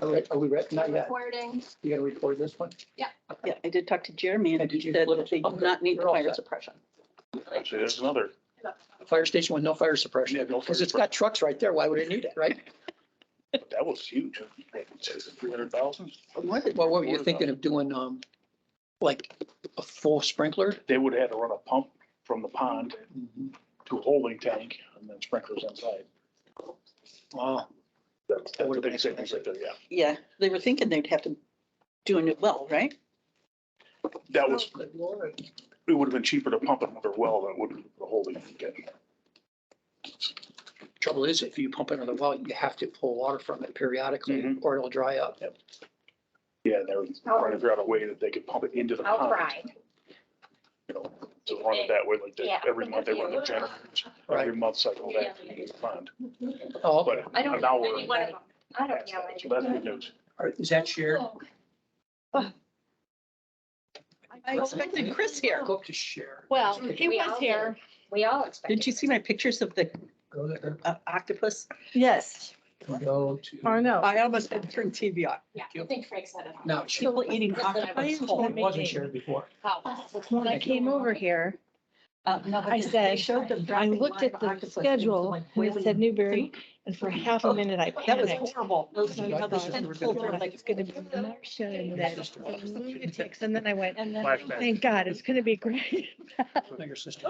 Are we ready? Not yet. Recording. You gotta record this one? Yeah, I did talk to Jeremy and Did he you said flip that they it? do not need the You're all fire set. suppression. Actually, there's another. Fire station with no fire suppression, Yeah, no fire because it's got trucks right there. Why would it need it, right? That was huge. 300,000. Well, what were you thinking of doing, like a full sprinkler? They would have had to run a pump from the pond to a holding tank and then sprinklers inside. Wow. That's what they say, things like that, yeah. Yeah, they were thinking they'd have to do a new well, right? That was, it would have been cheaper to pump another well than it would be the holding tank. Trouble is, if you pump another well, you have to pull water from it periodically or it'll dry up. Yeah, they were trying to figure out a way that they could pump it into the I'll pond. try. You know, to run it that way, like Yeah. every month they run the generators, every month cycle back into the pond. Oh, But I don't now know we're, any one of them. I don't know. so that's good news. is that shared? I expected Chris here. Go to share. Well, he We was all here. We all expect. Didn't you see my pictures of the Go there, octopus? Yes. go to. Or no. I almost had to turn TV on. Yeah, I think Frank said it. No, she People eating That's what I octopus was whole. it wasn't shared before. When I came over here, No, but I they said, showed them I dropping looked at live the octopus schedule into, like, and it said boiling Newbury, and for half a minute I That was panicked. horrible. Those I how they thought sent it was children, gonna like, It's gonna be Marcia and then lunatics, and then I went, and then. Flashback. thank God, it's gonna be great. Your sister.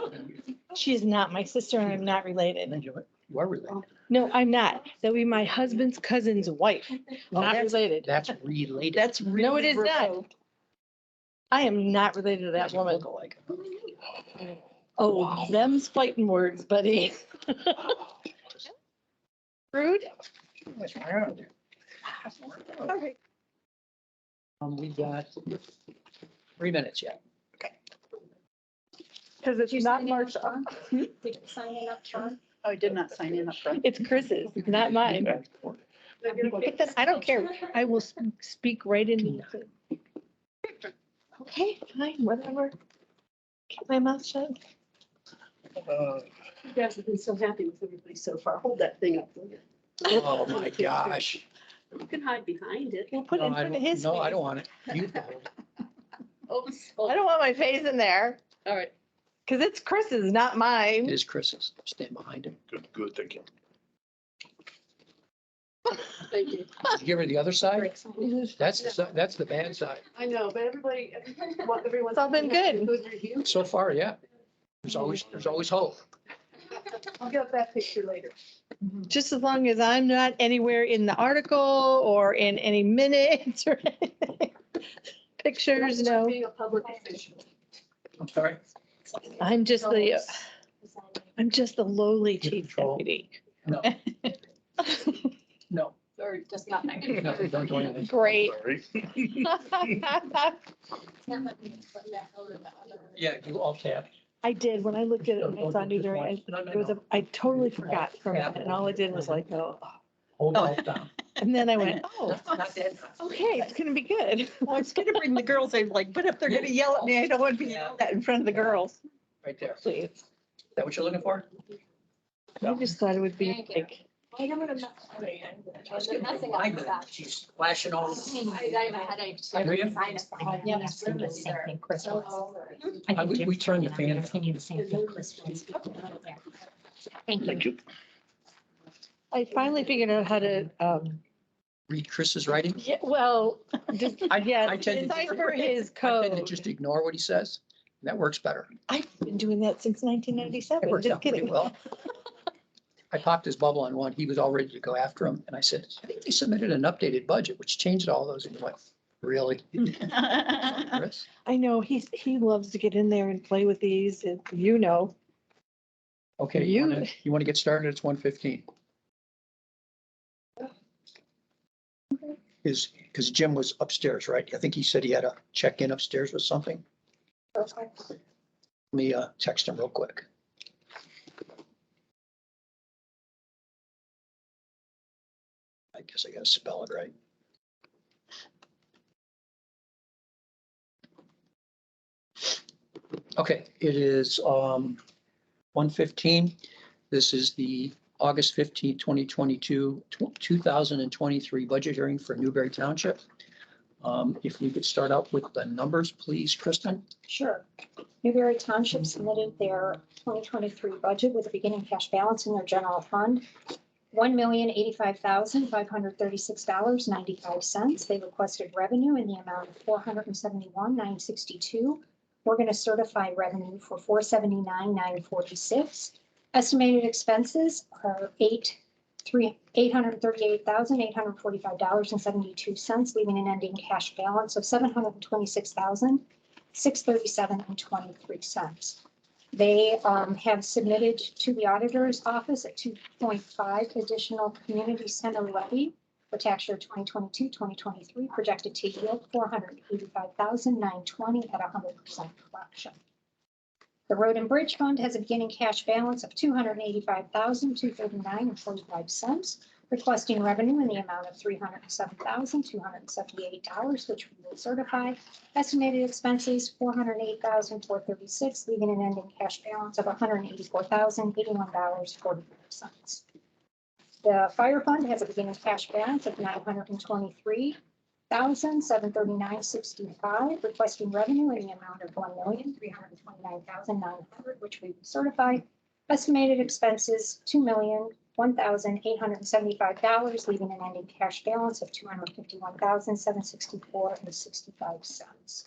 She is not my sister and I'm not related. You are related. No, I'm not. That would be my husband's cousin's wife, not that's- related. That's related. That's really. No, it is not. remote. I am not related to that Doesn't woman. look alike. Oh, Wow. them's fighting words, buddy. Rude? Okay. We got 3 minutes yet. Because it's not March. Did you sign in up, John? Oh, I did not sign in up front. It's Chris's, not mine. Pick this- I don't care. I will speak right in. Okay, fine, whatever. Keep my mouth shut. You guys have been so happy with everybody so far. Hold that thing up. Will you? Oh, my gosh. You can hide behind it. We'll put it in No, I front of don't- his No, I face. don't want it. You hold. Oops. I don't want my face in there, All right. because it's Chris's, not It mine. is Chris's. Stand behind him. Good thinking. Thank you. Did you give her the other side? That's the bad side. I know, but everyone's. It's all been good. Good review. So far, yeah. There's always hope. I'll get that picture later. Just as long as I'm not anywhere in the article or in any minutes or anything. Pictures, no. Being a public official. I'm sorry. I'm just the lowly chief Control. deputy. No, no, Or just nothing? no, don't do anything. Great. Sorry. Yeah, you all tab. I did, when I looked at it, when I saw Newbury, I totally forgot for a minute, and all I did was like, oh, Hold it down. and then I went, oh, Not that. okay, it's gonna be good. Well, it's gonna bring the girls, I'm like, but if they're gonna yell at me, I don't want to be yelled at in front of the girls. Right there. Is Please. that what you're looking for? I just thought it would be Thank you. like, I don't know. I was getting reminded that she's flashing all. I had a. Do you? Yeah. I thinking the same thing Chris was. We turned the fan. I'm thinking the same thing Chris was. Thank you. Thank you. I finally figured out how to, Read Chris's writing. yeah, well, just, yeah, I tend to- decipher his I tend to code. just ignore what he says. That works better. I've been doing that since It 1997, works just out pretty kidding. well. I popped his bubble on one. He was all ready to go after him. And I said, I think they submitted an updated budget, which changed all those. And he went, really? Chris? I know, he loves to get in there and play with these, and you know. Okay, you want to get started? It's 1:15. Because Jim was upstairs, right? I think he said he had to check in upstairs with something. Let me text him real quick. I guess I gotta spell it right. Okay, it is 1:15. This is the August 15th, 2022, 2023 budget hearing for Newbury Township. If we could start out with the numbers, please, Kristen. Sure. Newbury Township submitted their 2023 budget with a beginning cash balance in their general fund. $1,085,536.95. They requested revenue in the amount of $471,962. We're going to certify revenue for $479,946. Estimated expenses are $838,845.72, leaving an ending cash balance of $726,637.23. They have submitted to the auditor's office a 2.5 additional community center levy for tax year 2022, 2023, projected to yield $485,920 at 100% collection. The Road and Bridge Fund has a beginning cash balance of $285,239.45, requesting revenue in the amount of $307,278, which we will certify. Estimated expenses, $408,436, leaving an ending cash balance of $184,081.44. The Fire Fund has a beginning cash balance of $923,739.65, requesting revenue in the amount of $1,329,900, which we will certify. Estimated expenses, $2,001,875, leaving an ending cash balance of $251,764.65.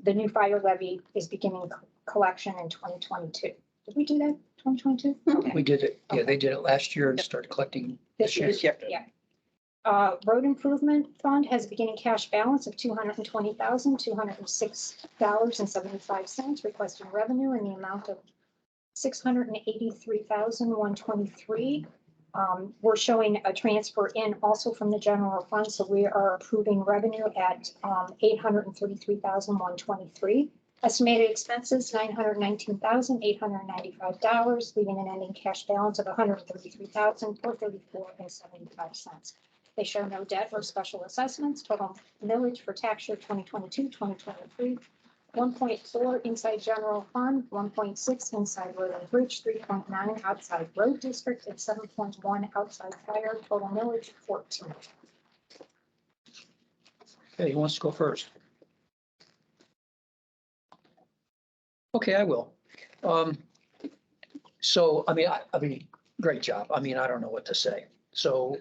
The new fire levy is beginning collection in 2022. Did we do that, 2022? We did it. Yeah, they did it last year and started collecting This year. This year. Yeah. Road Improvement Fund has a beginning cash balance of $220,206.75, requesting revenue in the amount of $683,123. We're showing a transfer in also from the general fund, so we are approving revenue at $833,123. Estimated expenses, $919,895, leaving an ending cash balance of $133,434.75. They show no debt or special assessments. Total millage for tax year 2022, 2023, 1.4 inside general fund, 1.6 inside road and bridge, 3.9 outside road district, and 7.1 outside fire. Total millage 14. Okay, who wants to go first? Okay, I will. So, I mean, great job. I mean, I don't know what to say. So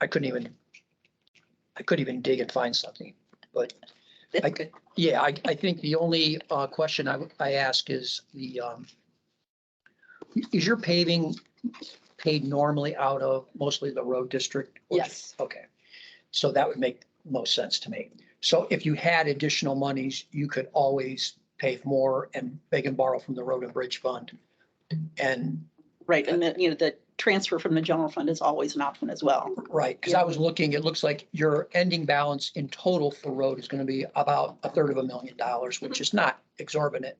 I couldn't even dig and find something, but That's good. yeah, I think the only question I ask is is your paving paid normally out of mostly the road district? Yes. Okay, so that would make most sense to me. So if you had additional monies, you could always pave more and beg and borrow from the road and bridge fund. And Right, and then, the transfer from the general fund is always an option as well. right, because I was looking, it looks like your ending balance in total for road is going to be about $350,000, which is not exorbitant,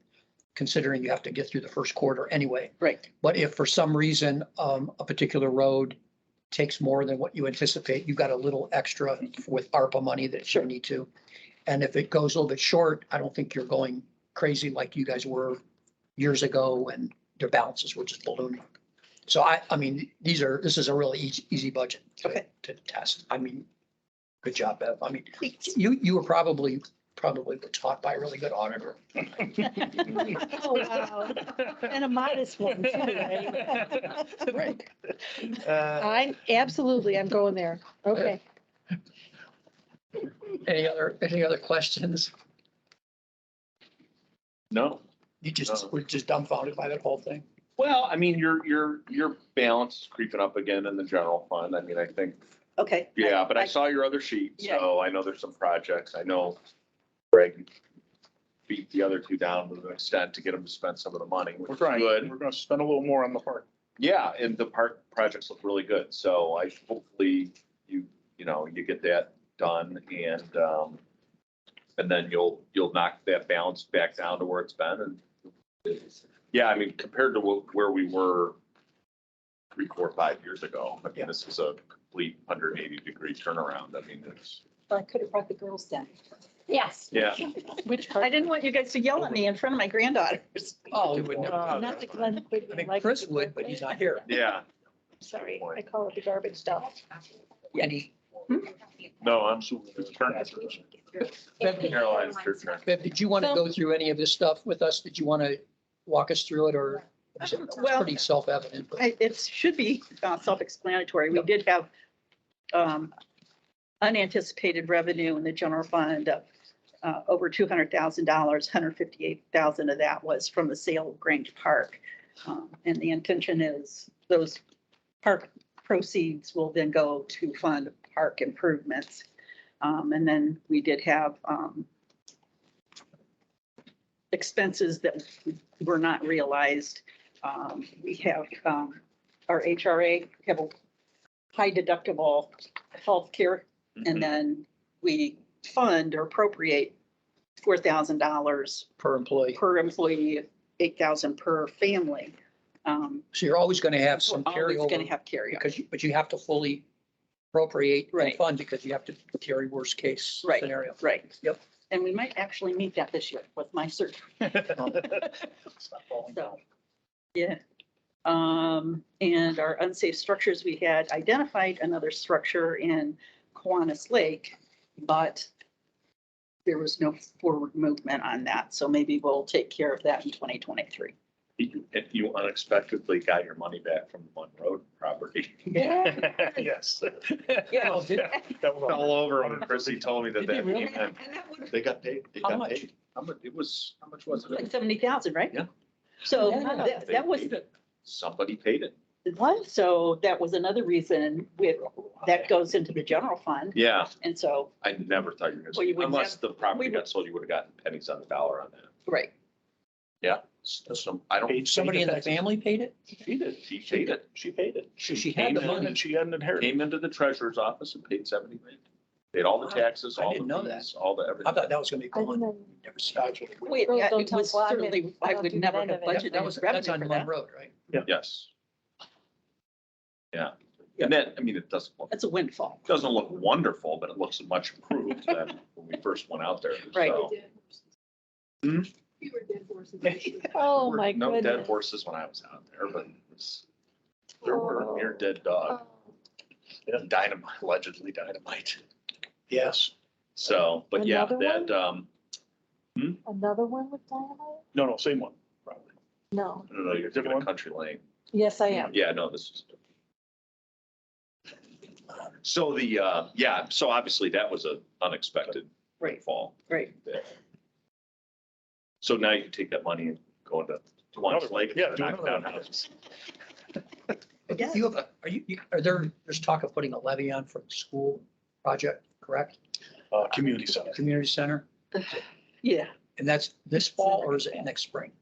considering you have to get through the first quarter anyway. Right. But if for some reason a particular road takes more than what you anticipate, you've got a little extra with ARPA money that you need to. And if it goes a little bit short, I don't think you're going crazy like you guys were years ago when their balances were just ballooning. So I mean, this is a really easy budget to test. I mean, good job, Bev. I mean, you were probably taught by a really good auditor. Oh, wow. And a modest one too, right? Right. I'm going there. Okay. Any other questions? No. You were just dumbfounded by that whole thing? Well, I mean, your balance is creeping up again in the general fund. I mean, I think, Okay. yeah, but I saw your other sheet, Yeah. so I know there's some projects. I know Greg beat the other two down to an extent to get them to spend some of the money, We're which is trying. good. We're going to spend a little more on the park. Yeah, and the park projects look really good. So hopefully you get that done and then you'll knock that balance back down to where it's been. And yeah, I mean, compared to where we were 3, 4, 5 years ago, I mean, this is a complete 180-degree turnaround. I mean, it's. I could have brought the girls down. Yes. Yeah. Which I part? didn't want you guys to yell at me in front of my granddaughters. Oh, we would never. Not the Glen Quigley. I mean, like Chris the would, but he's not here. Yeah. Sorry, I call it the garbage dump. Any, No, I'm. Bev, Caroline's your turn. Bev, did you want to go through any of this stuff with us? Did you want to walk us through it or? It's Well, pretty self-evident, but It should be self-explanatory. We did have unanticipated revenue in the general fund of over $200,000, $158,000 of that was from the sale of Grange Park. And the intention is those park proceeds will then go to fund park improvements. And then we did have expenses that were not realized. We have our HRA, have a high deductible healthcare, and then we fund or appropriate $4,000 per employee. per employee, 8,000 per family. So you're always going to have some Always going to carryover have carryover. because but you have to fully appropriate and Right. fund because you have to carry worst case Right. scenario. Right. Yep. And we might actually meet that this year with my surgery. So, yeah. And our unsafe structures, we had identified another structure in Kiwanis Lake, but there was no forward movement on that. So maybe we'll take care of that in 2023. If you unexpectedly got your money back from the One Road property. Yes. Yeah. Oh, did- That was- Fell over when Chrissy told me that Did they that really? came in. And that would They got paid. They How got much? paid. How much, how much was like it? 70,000, right? Yeah. So Yeah. that was, They paid it. Somebody paid it. What? so that was another reason that goes into the general fund. Yeah, And so, I never thought you were Well, you gonna, would unless the property we got would- sold, you would have gotten pennies on the dollar on that. right. Yeah, some, I don't, Somebody in the family paid it? She did. she paid it. She paid it. So she had the Came in money. And she hadn't inherited. Came into the treasurer's office and paid 70 grand. Paid all the Wow, taxes, I all the didn't know that. fees, all the I everything. thought that was going to be I gone. didn't. Never started. Wait, Girls yeah, don't it tell was well, I certainly, mean, I don't would do the never end have of it. budgeted That was, revenue that's on for Mum that. Road, right? Yes. Yeah. And then, I mean, it doesn't look, That's a windfall. doesn't look wonderful, but it looks much improved than when we first went out there. Right. So, Hmm? Fewer dead horses. Oh, there my were no dead goodness. horses when I was out there, but it was, there were a near dead dog. Oh. Dynamite, allegedly dynamite. Yes. So, but yeah, Another that, Another one with dynamite? No, same one, probably. No. I don't know, you're thinking of Country Lane. Yes, I am. Yeah, no, this is. So the, yeah, so obviously that was a unexpected Right, fall. right. So now you can take that money and go into Kiwanis Lake. Yeah, do knock another down one. houses. Yes. You have a, there's talk of putting a levy on for the school project, correct? Community center. Community center, Yeah. and that's this fall or is it next spring?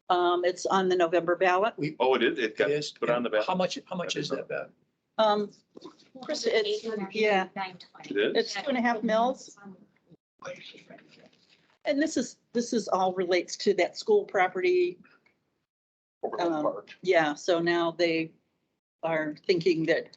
It's on the November ballot. Oh, it is, it It got is. put on the ballot. How much is that, Bev? Chris, it's, yeah, It is? it's 2.5 mils. And this is all relates to that school property. Overland Park. Yeah, so now they are thinking that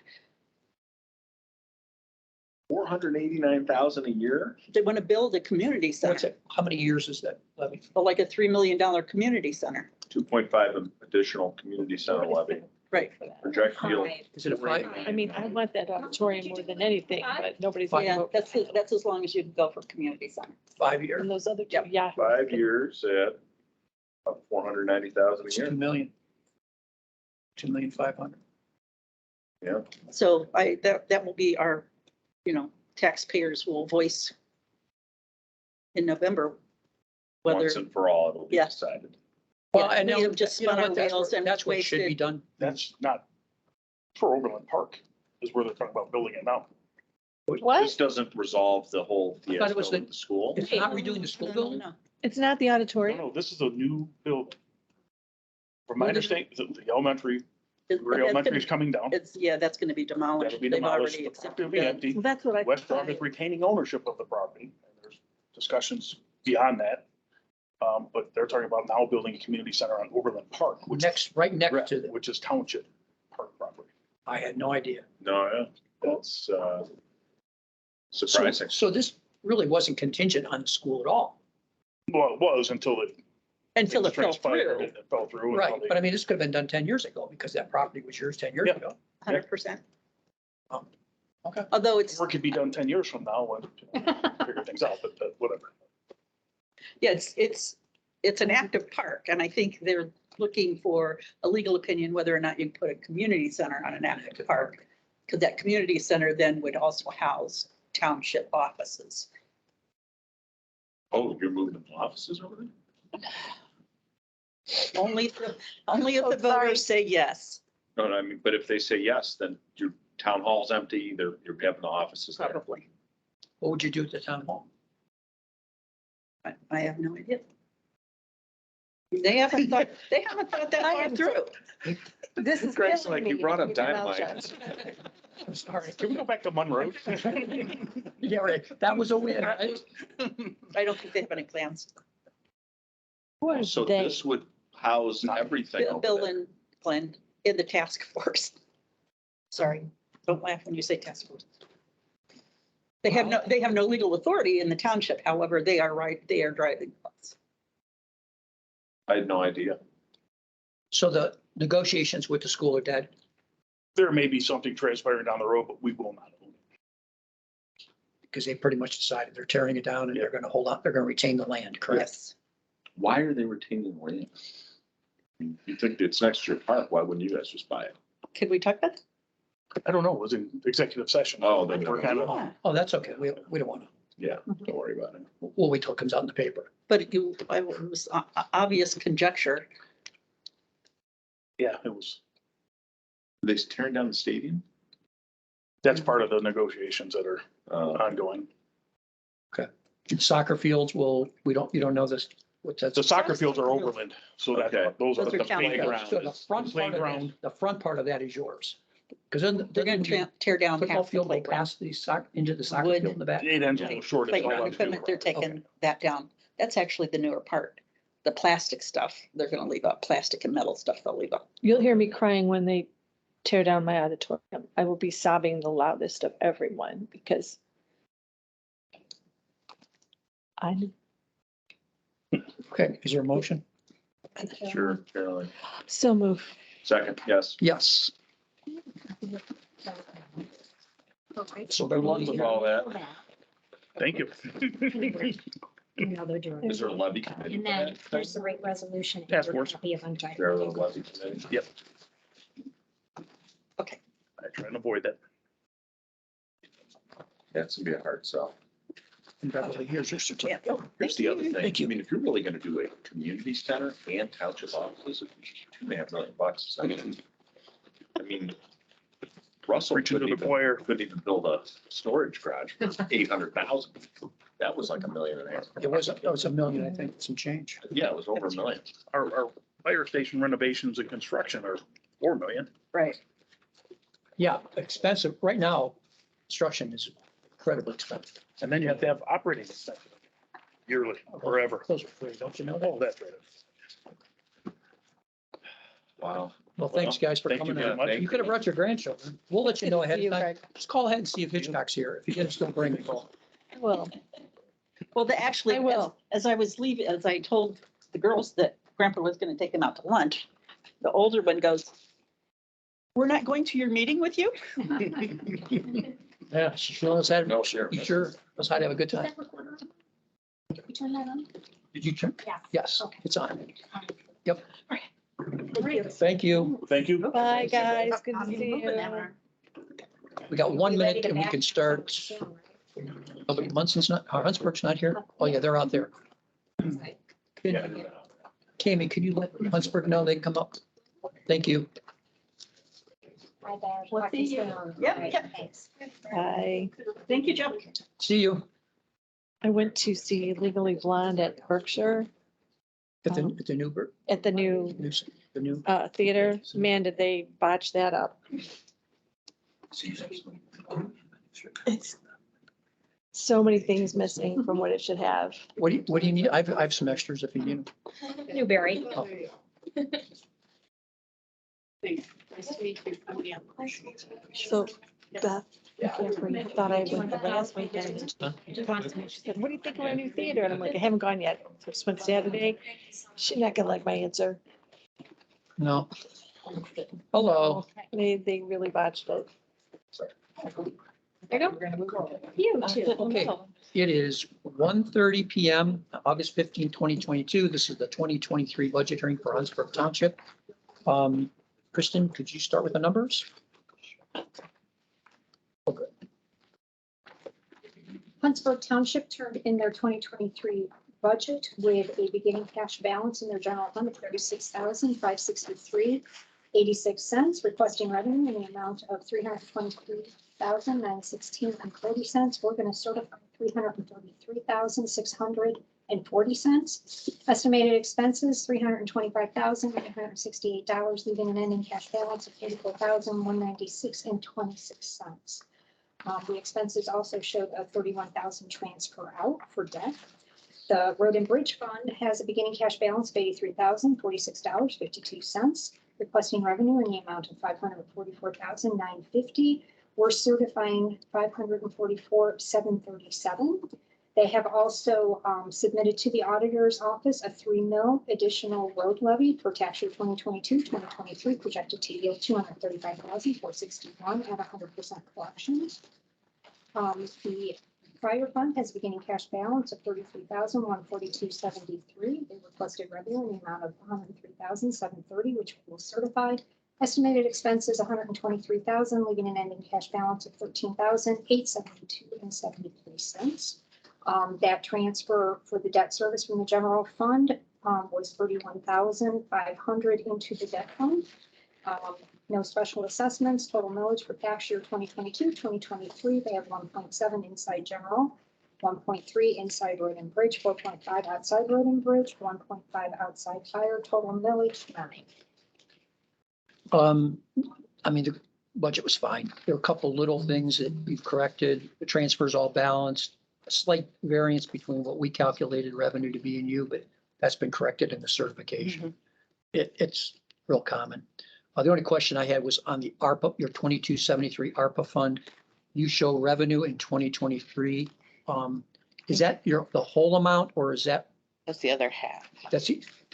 489,000 a year? they want to build a community What's center, it, how many years is that levy? like a $3 million community center. 2.5 additional community center levy. Right. Project yield. Is it a five? I mean, I want that auditorium more than anything, but nobody's gonna Yeah, vote. that's as long as you can go for community center. 5 year? And those other two, Yep. yeah. 5 years at about 490,000 a It's year. 2 million. 2,500,000. Yeah. So that will be our, taxpayers will voice in November whether, Once and for all, it'll be Yeah. decided. Well, Yeah, and we now, have just you know spun our what, that's wheels what- and that's what should be wasted. done. That's not for Overland Park is where they're talking about building it now. What? This doesn't resolve the whole I thought it was fiasco with the school. It's not redoing the school No, no, building? no. It's not the No, auditorium. this is a new building. From my What did you- understanding, the elementary, It- where that's elementary gonna- is coming down. It's, yeah, that's going to be demolished. That'll be They've demolished. already The property accepted will be that. empty. Well, that's what I. West Arm is retaining ownership of the property. And there's discussions beyond that. But they're talking about now building a community center on Overland Park, Right next to the, which is Township Park property. I had no idea. No, yeah, that's So- surprising. So this, really wasn't contingent on the school at all. Well, it was until it. Until it fell transpired through, and It fell through. and Right, now they- but I mean, this could have been done 10 years ago because that property was yours 10 years Yeah. ago. 100%. Okay. Although it's, Work could be done 10 years from now when, figure things out, but whatever. yeah, it's an active park, and I think they're looking for a legal opinion whether or not you can put a community center on an active park. Because that community center then would also house township offices. Oh, you're moving the offices over there? Only if the Oh, sorry. voters say yes, No, no, I mean, but if they say yes, then your town hall's empty, you're having the offices there. probably. What would you do at the town hall? I have no idea. They haven't thought that far through. This is. Greg's killing like, you me. brought up Keep your mouth dynamite. shut. I'm sorry. Can we go back to Monroe? Yeah, right. That was a win. right? I don't think they have any plans. Who are So they? this would house everything over Bill there. and Glenn in the task force. Sorry, don't laugh when you say task force. They have no legal authority in the township. However, they are driving us. I had no idea. So the negotiations with the school are dead. There may be something transpiring down the road, but we will not own it. Because they pretty much decided they're tearing it down and they're gonna hold on, they're gonna retain the land, correct? Yes. Why are they retaining land? I mean, you think it's next to your park, why wouldn't you guys just buy it? Can we talk about? I don't know, it was in executive session. Oh, then We're kind of, Yeah. Oh, that's okay. We don't wanna, Yeah, don't worry about it. we'll wait till it comes out in the paper. But it was obvious conjecture. yeah, it was, Are they tearing down the stadium? that's part of the negotiations that are Uh, ongoing. Soccer fields you don't know this, what's that? The soccer fields are overland, so that, Okay. those are Those are the county playground. So the front part of Playground. that, the front part of that is yours. Because then They're going to tear down football half the field will playground. pass the soccer, into the soccer Wood. field in the back. It ends a little short. It's all Playground on equipment, they're field. taking that down. That's actually the newer part. The plastic stuff, they're gonna leave up. Plastic and metal stuff, they'll leave up. You'll hear me crying when they tear down my auditorium. I will be sobbing the loudest of everyone because I Okay, is there a motion? Sure, Carolyn. so move. Second, yes. Yes. So they're Along with all that, Thank you. No, they're doing. is there a levy committee? And for then that? there's the rate resolution. and Task your force. copy of There are untitled. the levy committee. Yep. Okay. I try and avoid that. That's gonna be a hard sell. And Beverly, here's your certificate. Yeah. Here's the other thing. Thank you. I mean, if you're really gonna do a community center and township offices, $2.5 million. I mean, Russell Preaching to couldn't the even, choir. couldn't even build a storage garage for 800,000. That was like $1.5 million. It was $1 million, I think, some change. Yeah, it was over $1 million. Our fire station renovations and construction are 4 million. Right. Yeah, expensive. Right now, construction is incredibly expensive. And then you have to have operating expenses yearly, forever. Those are free, don't you know that? Oh, that's right. Wow. Well, thanks, guys, for Thank you coming very in. much. You could have brought your grandchildren. We'll let you know ahead See of you, time. Greg. Just call ahead and see if Hitchcock's here. If he didn't, still bring it. I will. Well, actually, I will. as I was leaving, as I told the girls that Grandpa was gonna take them out to lunch, the older one goes, "We're not going to your meeting with you?" Yeah, she sure knows how to, No, sure. she sure knows how to have a good Is time. that recorder on? You turn that on? Did you turn? Yeah. Yes, Okay. it's on. Yep. Great. Thank you. Thank you. Bye, guys. Good to see Moving you. that. We got 1 Be ready minute to and we back can up start. soon, Nobody, Munson's not, Huntsburg's not here? Oh, yeah, they're out there. right? Tammy, can you let Huntsburg know they can come up? Thank you. Bye, Barb. We'll Talk to you see you. soon. Yep, All right, yep. Thanks. Bye. Thank you, Joe. See you I went to see Legally Blonde at Berkshire at the Newbury, at the new the new. theater. Man, did they botch that up. It's so many things missing from what it should have. What do you need? I have some extras if you need them. Newbury. Oh. Nice to meet you. Oh, yeah. So Beth, I thought I went the last weekend. She said, what do you think of our new theater? And I'm like, I haven't gone yet. So it's went Saturday. She's not gonna like my answer. No. Hello. They really botched it. There you go. You too. Okay. It is 1:30 PM, August 15, 2022. This is the 2023 budget hearing for Huntsburg Township. Kristen, could you start with the numbers? Huntsburg Township turned in their 2023 budget with a beginning cash balance in their general fund of $36,563.86, requesting revenue in the amount of $323,916.40. We're going to certify $333,640.40. Estimated expenses, $325,968, leaving an ending cash balance of $84,196.26. The expenses also showed a 31,000 transfer out for debt. The Road and Bridge Fund has a beginning cash balance of $83,046.52, requesting revenue in the amount of $544,950. We're certifying $544,737. They have also submitted to the auditor's office a 3 mil additional road levy for tax year 2022-2023, projected to yield $235,461 at 100% collections. The fire fund has a beginning cash balance of $33,142.73. They requested revenue in the amount of $103,730, which we will certify. Estimated expenses $123,000, leaving an ending cash balance of $13,872.73. That transfer for the debt service from the general fund was $31,500 into the debt fund. No special assessments, total millage for tax year 2022-2023. They have 1.7 inside general, 1.3 inside road and bridge, 4.5 outside road and bridge, 1.5 outside fire, total millage 9. I mean, the budget was fine. There are a couple little things that we've corrected. The transfers all balanced. A slight variance between what we calculated revenue to be and you, but that's been corrected in the certification. It's real common. The only question I had was on the ARPA, your 2273 ARPA fund. You show revenue in 2023. Is that the whole amount, or is that, That's the other half.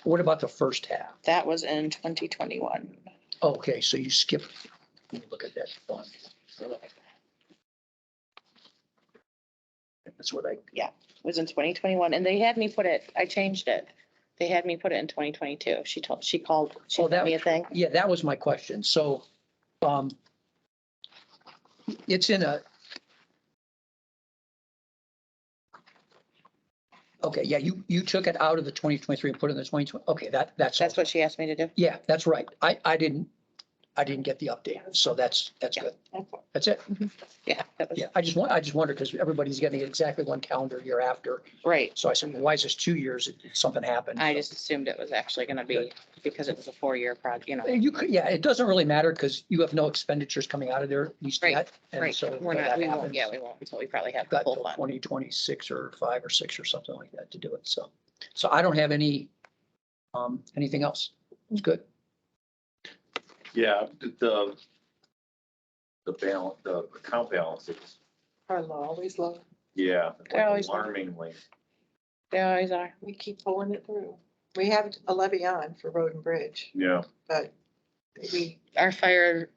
what about the first half? That was in 2021. Okay, so you skipped, let me look at that fund. That's what It was in 2021 and they had me put it, I changed it. They had me put it in 2022. She called, she Oh, sent that- me a thing. Yeah, that was my question. So, it's in a. Okay, yeah, you took it out of the 2023 and put it in the 2020. Okay, that's. That's what she asked me to do. Yeah, that's right. I didn't get the update. So that's Yeah. good. That's it. Yeah, that was, Yeah, I just wondered because everybody's getting exactly one calendar year after. right. So I said, well, why is this 2 years? Something happened. I just assumed it was actually gonna be, because it was a 4-year project, you know. You could, yeah, it doesn't really matter because you have no expenditures coming out of there, at least Right, yet. And Right, so we're until not, that we won't, happens, yeah, we won't until we probably have the got full till fund. 2026 or 5 or 6 or something like that to do it. So I don't have anything else. It's good. Yeah, the balance, the account balances, Are low, always low. yeah, They're always low. alarmingly. They always are. We keep pulling it through. We have a levy on for road and bridge, Yeah, but we, Our fire,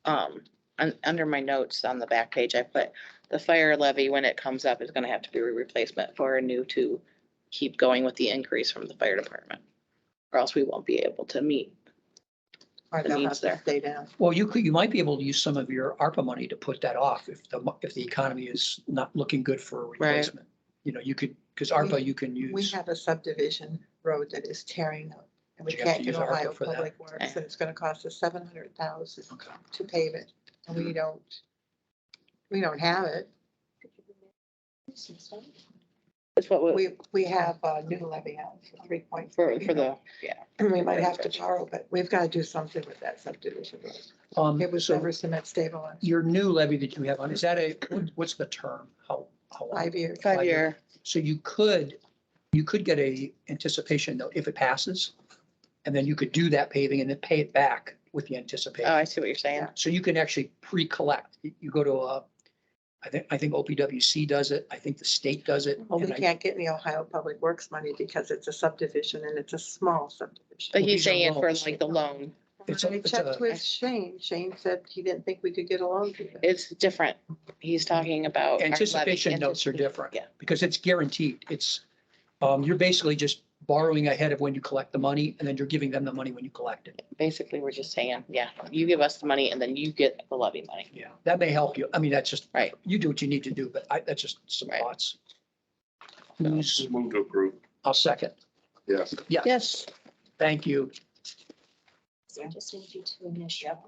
under my notes on the back page, I put the fire levy, when it comes up, is gonna have to be a replacement for a new to keep going with the increase from the fire department. Or else we won't be able to meet. or The they'll needs have to there. stay down. Well, you might be able to use some of your ARPA money to put that off if the economy is not looking good for a replacement. You know, you could, because ARPA you can We use. have a subdivision road that is tearing up. And we Do you have can't to get use ARPA Ohio for that? Public Works, and it's gonna cost us $700,000 Okay. to pave it, and we don't have it. That's what We have a new levy on for 3.4. for the, yeah. And we might have to borrow, but we've got to do something with that subdivision road. It was So never cement stabilized. your new levy that you have on, is that what's the term? How long? 5 years. 5 year, So you could get a anticipation note if it passes. And then you could do that paving and then pay it back with the oh, anticipation. I see what you're saying. So you can actually pre-collect. You go to I think OPWC does it. I think the state does it. Well, we and I- can't get any Ohio Public Works money because it's a subdivision and it's a small subdivision. But Well, he's these are saying for loans. like the loan, It's a- I it's checked a- with Shane. Shane said he didn't think we could get a loan through that. it's different. He's talking about. our levy. Anticipation notes are different. Yeah. Because it's guaranteed. It's, you're basically just borrowing ahead of when you collect the money and then you're giving them the money when you collect it. Basically, we're just saying, yeah, you give us the money and then you get the levy money. Yeah, that may help you. I mean, that's just. Right. You do what you need to do, but that's just some Right. thoughts. Who's, Move to approve. I'll second. Yes. Yes, Yes, thank you. So I just need you to initial.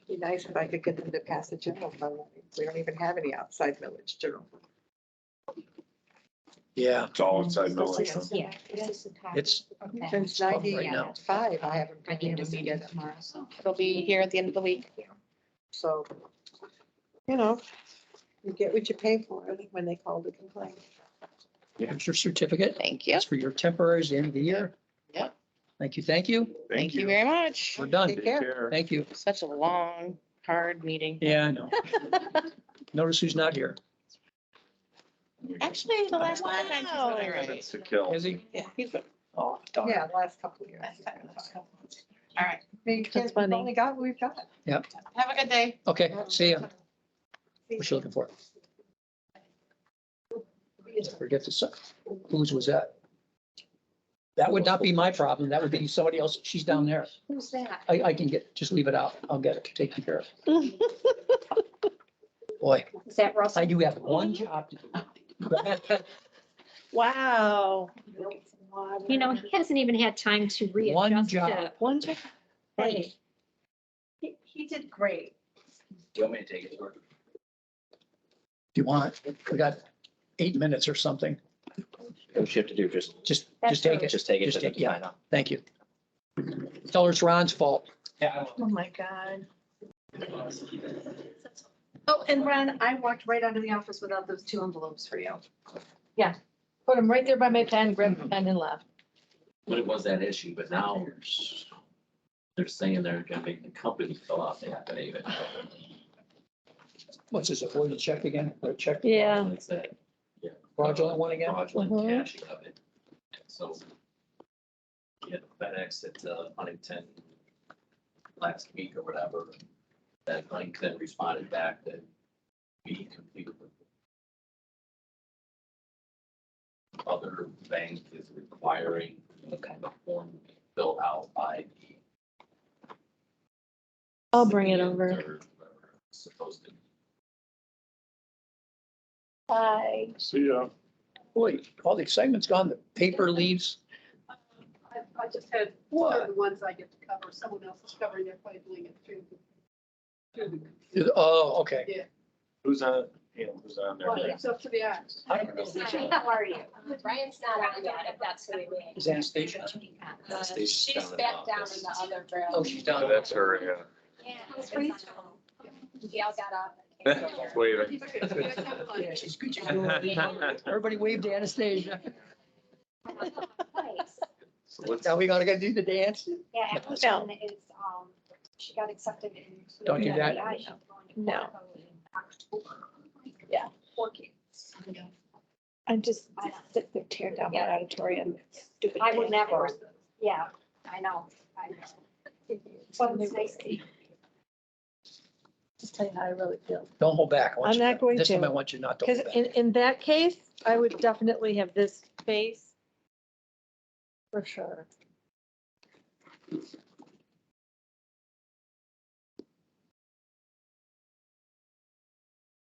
Be nice if I could get them to pass a general fund. We don't even have any outside village general. Yeah, It's all inside This millage. is- Yeah. this is the copy. it's, Okay. Since tough right now. 95, I haven't I been need able to to meet get him it. tomorrow, so. It'll be here at the end of the week. So, you know, you get what you pay for when they call to complain. here's your certificate. Thank you. It's for your temporaries, the end of the year. Yep. Thank you, thank you. Thank you very much. We're done. Take care. Thank you. Such a long, hard meeting. Yeah, I know. Notice who's not here. Actually, the last one. Wow. Minutes to kill. Is he? Yeah, he's good. Oh, darn. Yeah, the last couple of years. All right. We've funny. only got what we've got. Have a good day. Okay, see ya. What you looking for? Forget to say, whose was that? That would not be my problem. That would be somebody else. She's down there. Who's that? I can get, just leave it out. I'll get it taken care of. Boy, Is that Russell? I do have one job to do. wow. You know, he hasn't even had time to One readjust job. to. One job. Hey, He did great. Do you want me to take it? George? If you want, we got 8 minutes or something. What you have to do, just Just take it. just take it. Just to take- the yeah. final. Thank you. Tell her it's Ron's fault. Yeah. Oh, my God. Oh, and Ron, I walked right out of the office without those 2 envelopes for you. Put them right there by my pen, grabbed the pen and left. When it was that issue, but now they're saying they're gonna make the company fill out the affidavit. What's this, a voided check again? Or a check? Yeah. It's that Fraudulent one again? fraudulent Mhm. cashing of it. So yeah, FedEx at Huntington last week or whatever, that Huntington responded back that we completed. Other bank is requiring the form to be filled out by the. I'll bring it city over. or whoever it's supposed to. Bye. See ya. Boy, all the excitement's gone. The paper leaves. I just had one of the ones I get to cover, someone else is covering it by doing it through the. Oh, okay. Who's on, who's on there? Well, it's up to the act. I don't know. How are you? Brian's not on yet, if that's who we mean. Is Anastasia? She's back down in the other room. Oh, she's down. So that's her, Yeah. Gail got up. yeah. Waving. Yeah, she's good. She's doing it. Everybody wave to Anastasia. Nice. So let's- Now we gotta do the dance. yeah, Allison is, she got accepted in. Don't do that. UBI. She's going to No. Portland in October. Yeah. 4 kids. I just sit there tearing down my Yeah. auditorium. Stupid. I would thing. never, yeah, I know. Well, it's nice to Just tell you how I really feel. Don't hold back. I want I'm you not going This time to. I want you not to Because hold back. in that case, I would definitely have this face. For sure.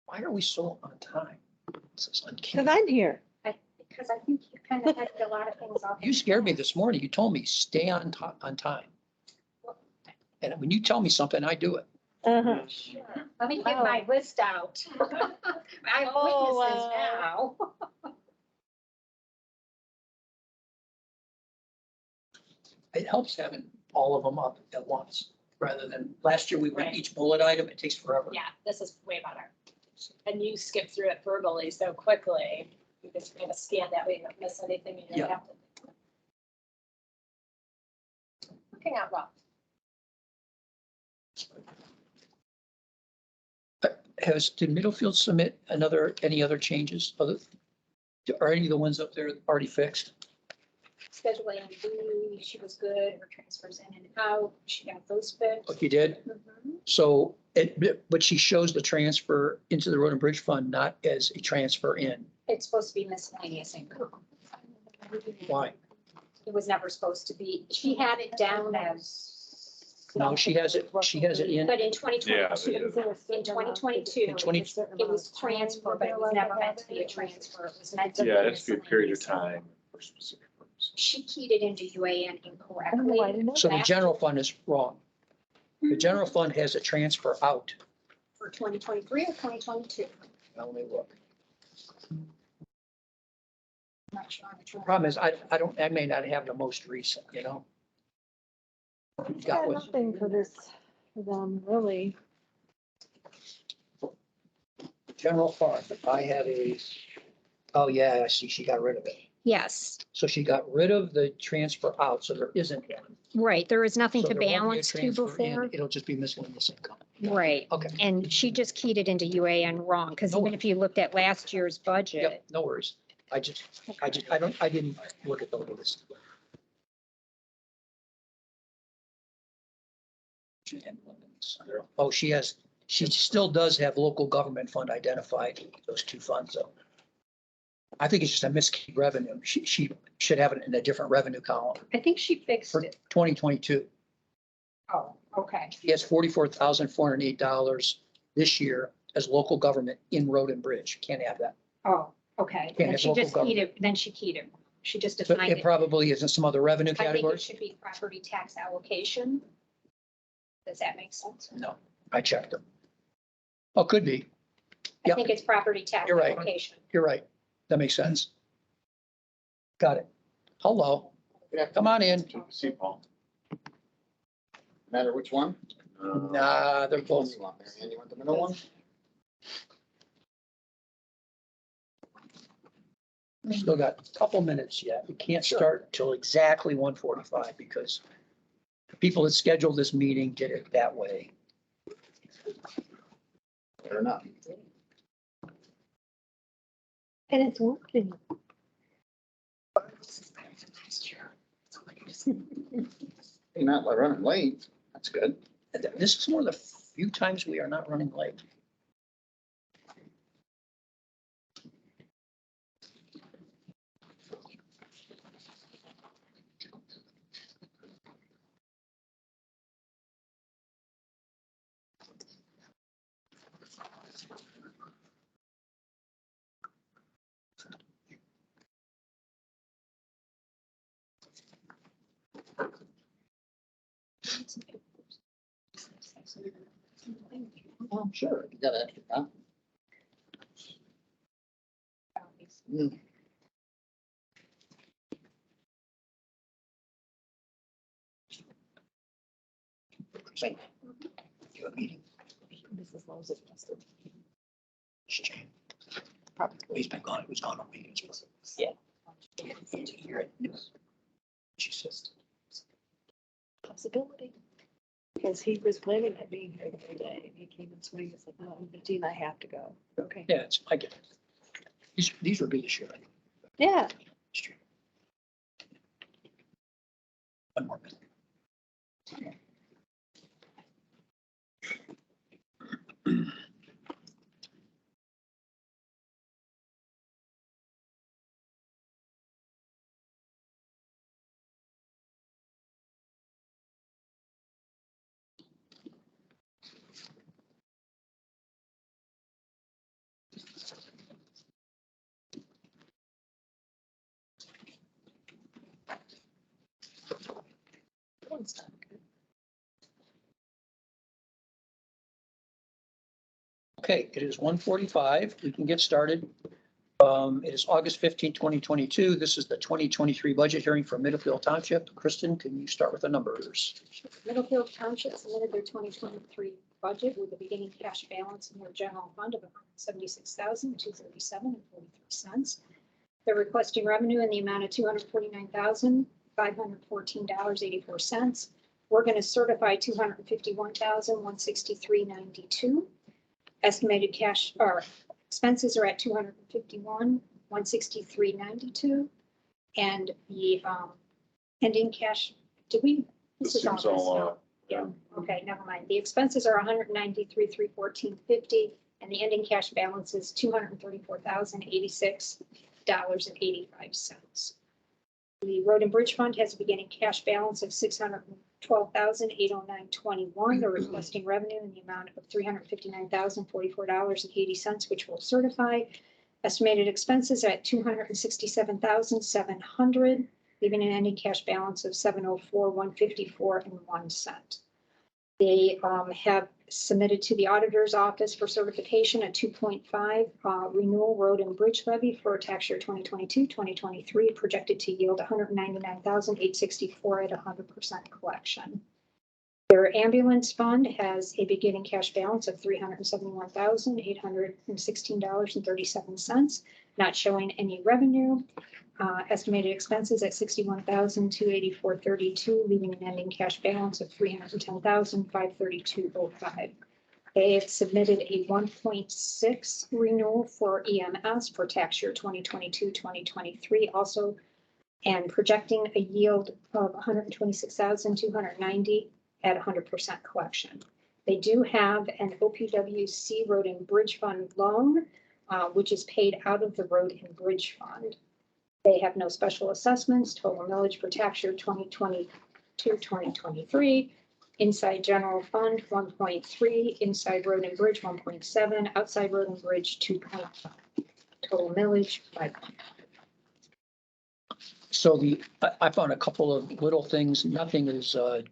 Why are we so on time? This is Because uncanny. I'm here. because I think you kind of had a lot of things off. You scared me this morning. You told me stay on top, on time. And when you tell me something, I do it. Uh-huh. Let me get my list out. I have Oh, witnesses wow. now. It helps having all of them up at once, rather than, last year we went Right. each bullet item, it takes forever. Yeah, this is way better. And you skip through it verbally so quickly. You just kind of scan that way, you don't miss anything. You Yeah. don't have to. Looking out well. did Middlefield submit any other changes? Are any of the ones up there already fixed? Schedule A and B, she was good, her transfers in and out, she got those fixed. Like you did? Mhm. So but she shows the transfer into the road and bridge fund, not as a transfer in. It's supposed to be miscellaneous income. Why? It was never supposed to be, she had it down as. No, she has it in. But in twenty Yeah, twenty-two, in 2022, In 20 it was transfer, but it was never meant to be a transfer. It was meant to be. Yeah, it has to be a period of miscellaneous. time for specific purposes. She keyed it into UAN incorrectly. So the general fund is wrong. The general fund has a transfer out. For 2023 or 2022. Now, let me look. I'm not sure on the transfer. Problem is, I may not have the most recent, you know? Got Got what- nothing for this, for them, really. General fund, I have oh yeah, I see, she got rid of it. Yes, So she got rid of the transfer out, so there isn't one. right. There was nothing So to there won't be a balance to transfer in, before. It'll just be miscellaneous income. Right. Okay, And she just keyed it into UAN wrong, because No even if you looked at last year's budget, yep, no worries. I didn't look at the list. Oh, she still does have local government fund identified, those two funds, though. I think it's just a miskeyed revenue. She should have it in a different revenue column I think she fixed for it. 2022. Oh, okay. She has $44,408 this year as local government in road and bridge. Can't have that. Oh, okay. Can't Then have she local just keyed it, then she keyed it. She just So defined it it. probably is in some other revenue I think it categories. should be property tax allocation. Does that make sense? No, I checked them. Oh, could be. I Yep. think it's property tax You're right. allocation. You're right. That makes sense. Got it. Hello. Come on in. See, Paul? Matter which one? Nah, they're Which one both. you want, Mary Ann? You want the middle one? We still got a couple minutes yet. We can't start till exactly 1:45 because the people that scheduled this meeting did it that way. Fair enough. And it's working. You're not like running late. That's good. This is one of the few times we are not running late. Oh, sure. You got extra time. You have a meeting. This is lousy. Shame. Probably. He's been gone. He was gone all week. Yeah. Here it is. She says. Possibility. Because he was planning on being here the whole day, and he came and swing, it's like, no, Dean, I have to go. Okay. Yeah, I get it. These would be this year. I think. Yeah. It's true. One more minute. One's not good. Okay, it is 1:45. We can get started. It is August 15, 2022. This is the 2023 budget hearing for Middlefield Township. Kristen, can you start with the numbers? Middlefield Township submitted their 2023 budget with a beginning cash balance in their general fund of $176,237.43. They're requesting revenue in the amount of $249,514.84. We're going to certify $251,163.92. Estimated cash or expenses are at 251, 163.92. And the ending cash, did we? This is Seems all all, this now. Yeah, okay, never mind. The expenses are 193,314.50, and the ending cash balance is $234,086.85. The Road and Bridge Fund has a beginning cash balance of $612,809.21. They're requesting revenue in the amount of $359,044.80, which will certify. Estimated expenses at $267,700, leaving an ending cash balance of $704,154.01. They have submitted to the auditor's office for certification a 2.5 renewal road and bridge levy for tax year 2022, 2023, projected to yield $199,864 at 100% collection. Their ambulance fund has a beginning cash balance of $371,816.37, not showing any revenue. Estimated expenses at $61,284.32, leaving an ending cash balance of $310,532.05. They have submitted a 1.6 renewal for EMS for tax year 2022, 2023, also, and projecting a yield of $126,290 at 100% collection. They do have an OPWC Road and Bridge Fund loan, which is paid out of the Road and Bridge Fund. They have no special assessments, total millage for tax year 2022, 2023. Inside general fund, 1.3, inside road and bridge, 1.7, outside road and bridge, 2.5. Total millage, 5. So I found a couple of little things. Nothing is a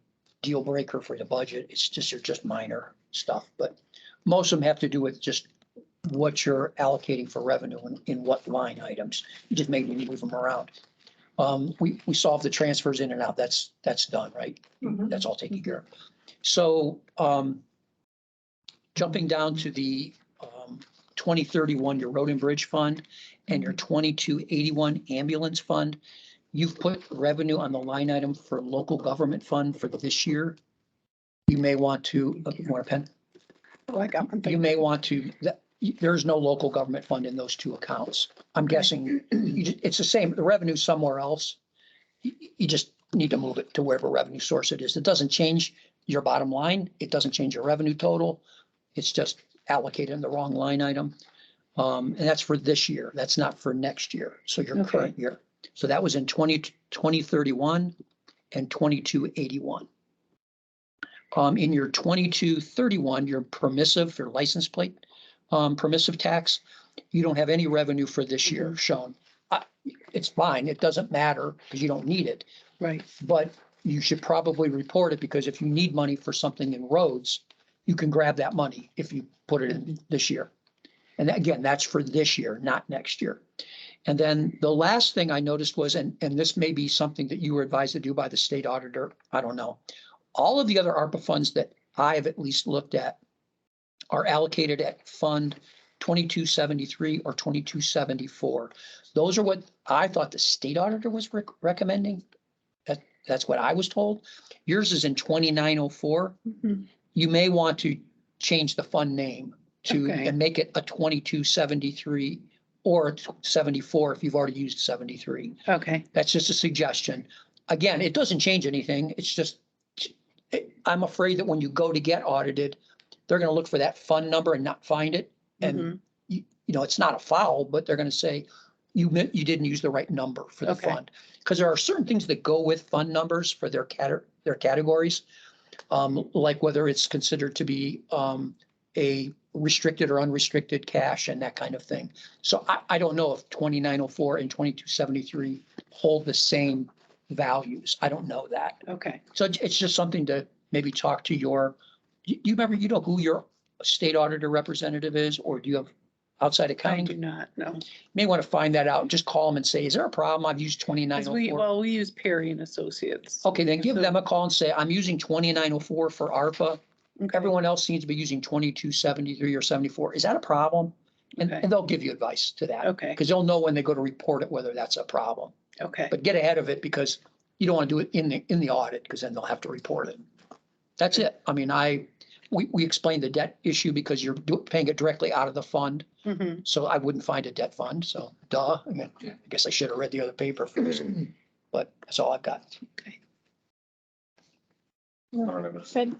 deal breaker for the budget. It's just minor stuff, but most of them have to do with just what you're allocating for revenue and in what line items. You just maybe move them around. We solved the transfers in and out. That's done, right? That's all taken care of. So jumping down to the 2031, your road and bridge fund and your 2281 ambulance fund, you've put revenue on the line item for local government fund for this year. You may want to, you want a pen? Oh, I got one. You may want to, there's no local government fund in those two accounts. I'm guessing it's the same, the revenue somewhere else. You just need to move it to wherever revenue source it is. It doesn't change your bottom line. It doesn't change your revenue total. It's just allocated in the wrong line item. And that's for this year. That's not for next year. So your current year. So that was in 2031 and 2281. In your 2231, your permissive, your license plate, permissive tax, you don't have any revenue for this year shown. It's fine. It doesn't matter because you don't need it. Right. But you should probably report it because if you need money for something in roads, you can grab that money if you put it in this year. And again, that's for this year, not next year. And then the last thing I noticed was, and this may be something that you were advised to do by the state auditor, I don't know. All of the other ARPA funds that I have at least looked at are allocated at Fund 2273 or 2274. Those are what I thought the state auditor was recommending. That's what I was told. Yours is in 2904. You may want to change the fund name to and make it a 2273 or 74 if you've already used 73. Okay. That's just a suggestion. Again, it doesn't change anything. It's just, I'm afraid that when you go to get audited, they're going to look for that fund number and not find it. And you know, it's not a foul, but they're going to say you didn't use the right number for the fund. Because there are certain things that go with fund numbers for their categories, like whether it's considered to be a restricted or unrestricted cash and that kind of thing. So I don't know if 2904 and 2273 hold the same values. I don't know that. Okay. So it's just something to maybe talk to your, you remember, you know who your state auditor representative is, or do you have outside I accounting? do not know. You may want to find that out. Just call them and say, is there a problem? I've used 2904. We use Perry and Associates. Okay, then give them a call and say, I'm using 2904 for ARPA. Everyone else seems to be using 2273 or 74. Is that a problem? And they'll give you advice to that. Okay. Because they'll know when they go to report it, whether that's a problem. Okay. But get ahead of it because you don't want to do it in the audit because then they'll have to report it. That's it. I mean, we explained the debt issue because you're paying it directly out of the fund. Mhm. So I wouldn't find a debt fund. So duh. I mean, I guess I should have read the other paper first, but that's all I've got. Fred,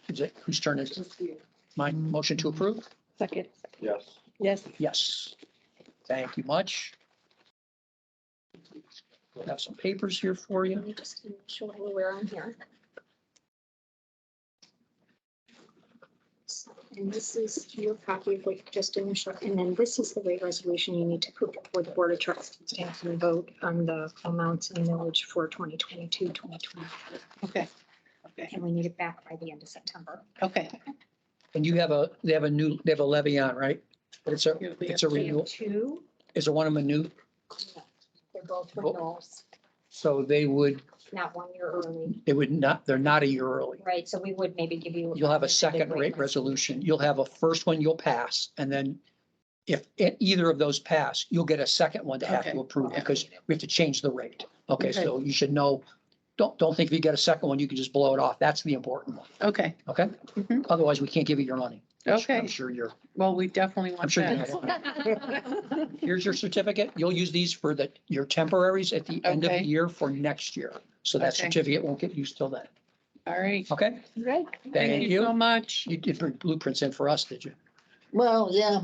Is it, whose turn is it? Mine, motion to approve? second, Yes. yes. Yes. Thank you much. We'll have some papers here for you. Let me just show anywhere on here. And this is your copy of what you just initialed, and then this is the rate resolution you need to put before the Board of Trustees and vote on the amounts and millage for 2022, 2023. Okay. Okay. And we need it back by the end of September. Okay. And you have they have a levy on, right? But it's a We renewal. have two, Is there one of them a new? they're both renewals, So they would not 1 year early, they're not a year early. right? So we would maybe give you. You'll have a an second amended rate resolution. You'll have a first one you'll pass, and then if either of those pass, you'll get a second one to have to Okay. approve Yeah. because we have to change the rate. Okay, Okay. so you should know, don't think if you get a second one, you can just blow it off. That's the important one, Okay. okay? Mhm. Otherwise, we can't give you your money. which Okay. I'm sure you're, Well, we definitely I'm want sure. that. Here's your certificate. You'll use these for your temporaries at the end of the Okay. year for next year. So that Okay. certificate won't get used till then. All right. Okay? Right. Thank So you. much. You did bring blueprints in for us, did you? Well, yeah.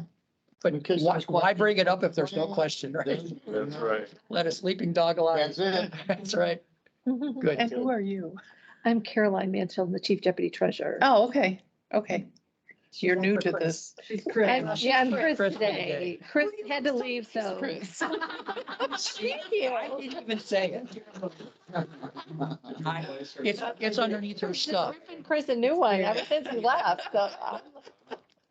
But Because why, there's why bring it up if there's no questions. question, right? That's right. Let a sleeping dog lie. That's it. That's right. Good. And who are you? I'm Caroline Mansfield, the Chief Deputy Treasurer. Oh, okay. Okay. You're new to this. She's I'm Chris. Chris Chris today. Chris had to leave, so. Chris. Thank you. I didn't even say it. It's underneath her stuff. Ripping Chris a new one ever since he left, so.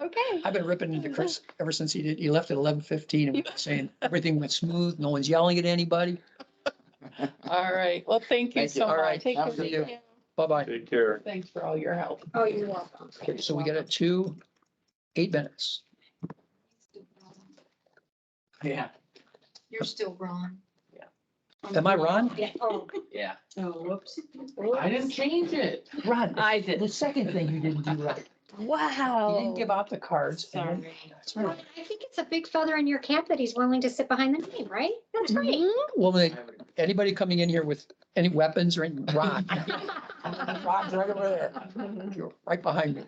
Okay. I've been ripping into Chris ever since he left at 11:15 and saying everything went smooth. No one's yelling at anybody. All right. Well, thank you Thank you. so All right. much. Take care. Have a good day. Bye-bye. Take care. Thanks for all your help. Oh, you're welcome. Okay, so we got a 8 minutes. Yeah. You're still Ron. Am I Ron? Yeah, oh, Yeah, Oh, whoops. I didn't change it. Ron, I did. the second thing you didn't do right. Wow. You didn't give out the cards. and then- That's well, right. I think it's a big feather in your cap that he's willing to sit behind the name, right? That's great. Well, anybody coming in here with any weapons or any, Ron. Ron's right over there. You're right behind me.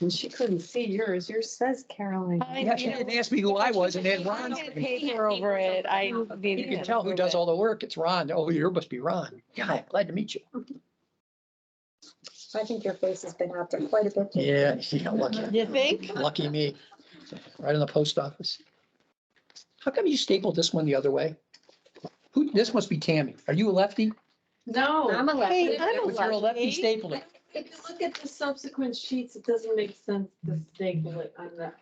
She couldn't see yours. Yours says Caroline. Yeah, she didn't ask me who I was and then I Ron. had paper over it. I You needed. can to tell who prove does it. all the work. It's Ron. Oh, you must be Ron. Yeah, glad to meet you. I think your face has been out there quite a bit. Yeah, lucky, You think? lucky me. Right in the post office. How come you stapled this one the other way? This must be Tammy. Are you a lefty? No. I'm a Hey, lefty. I'm a If you're a lefty, lefty. staple it. If you look at the subsequent sheets, it doesn't make sense to staple it on the.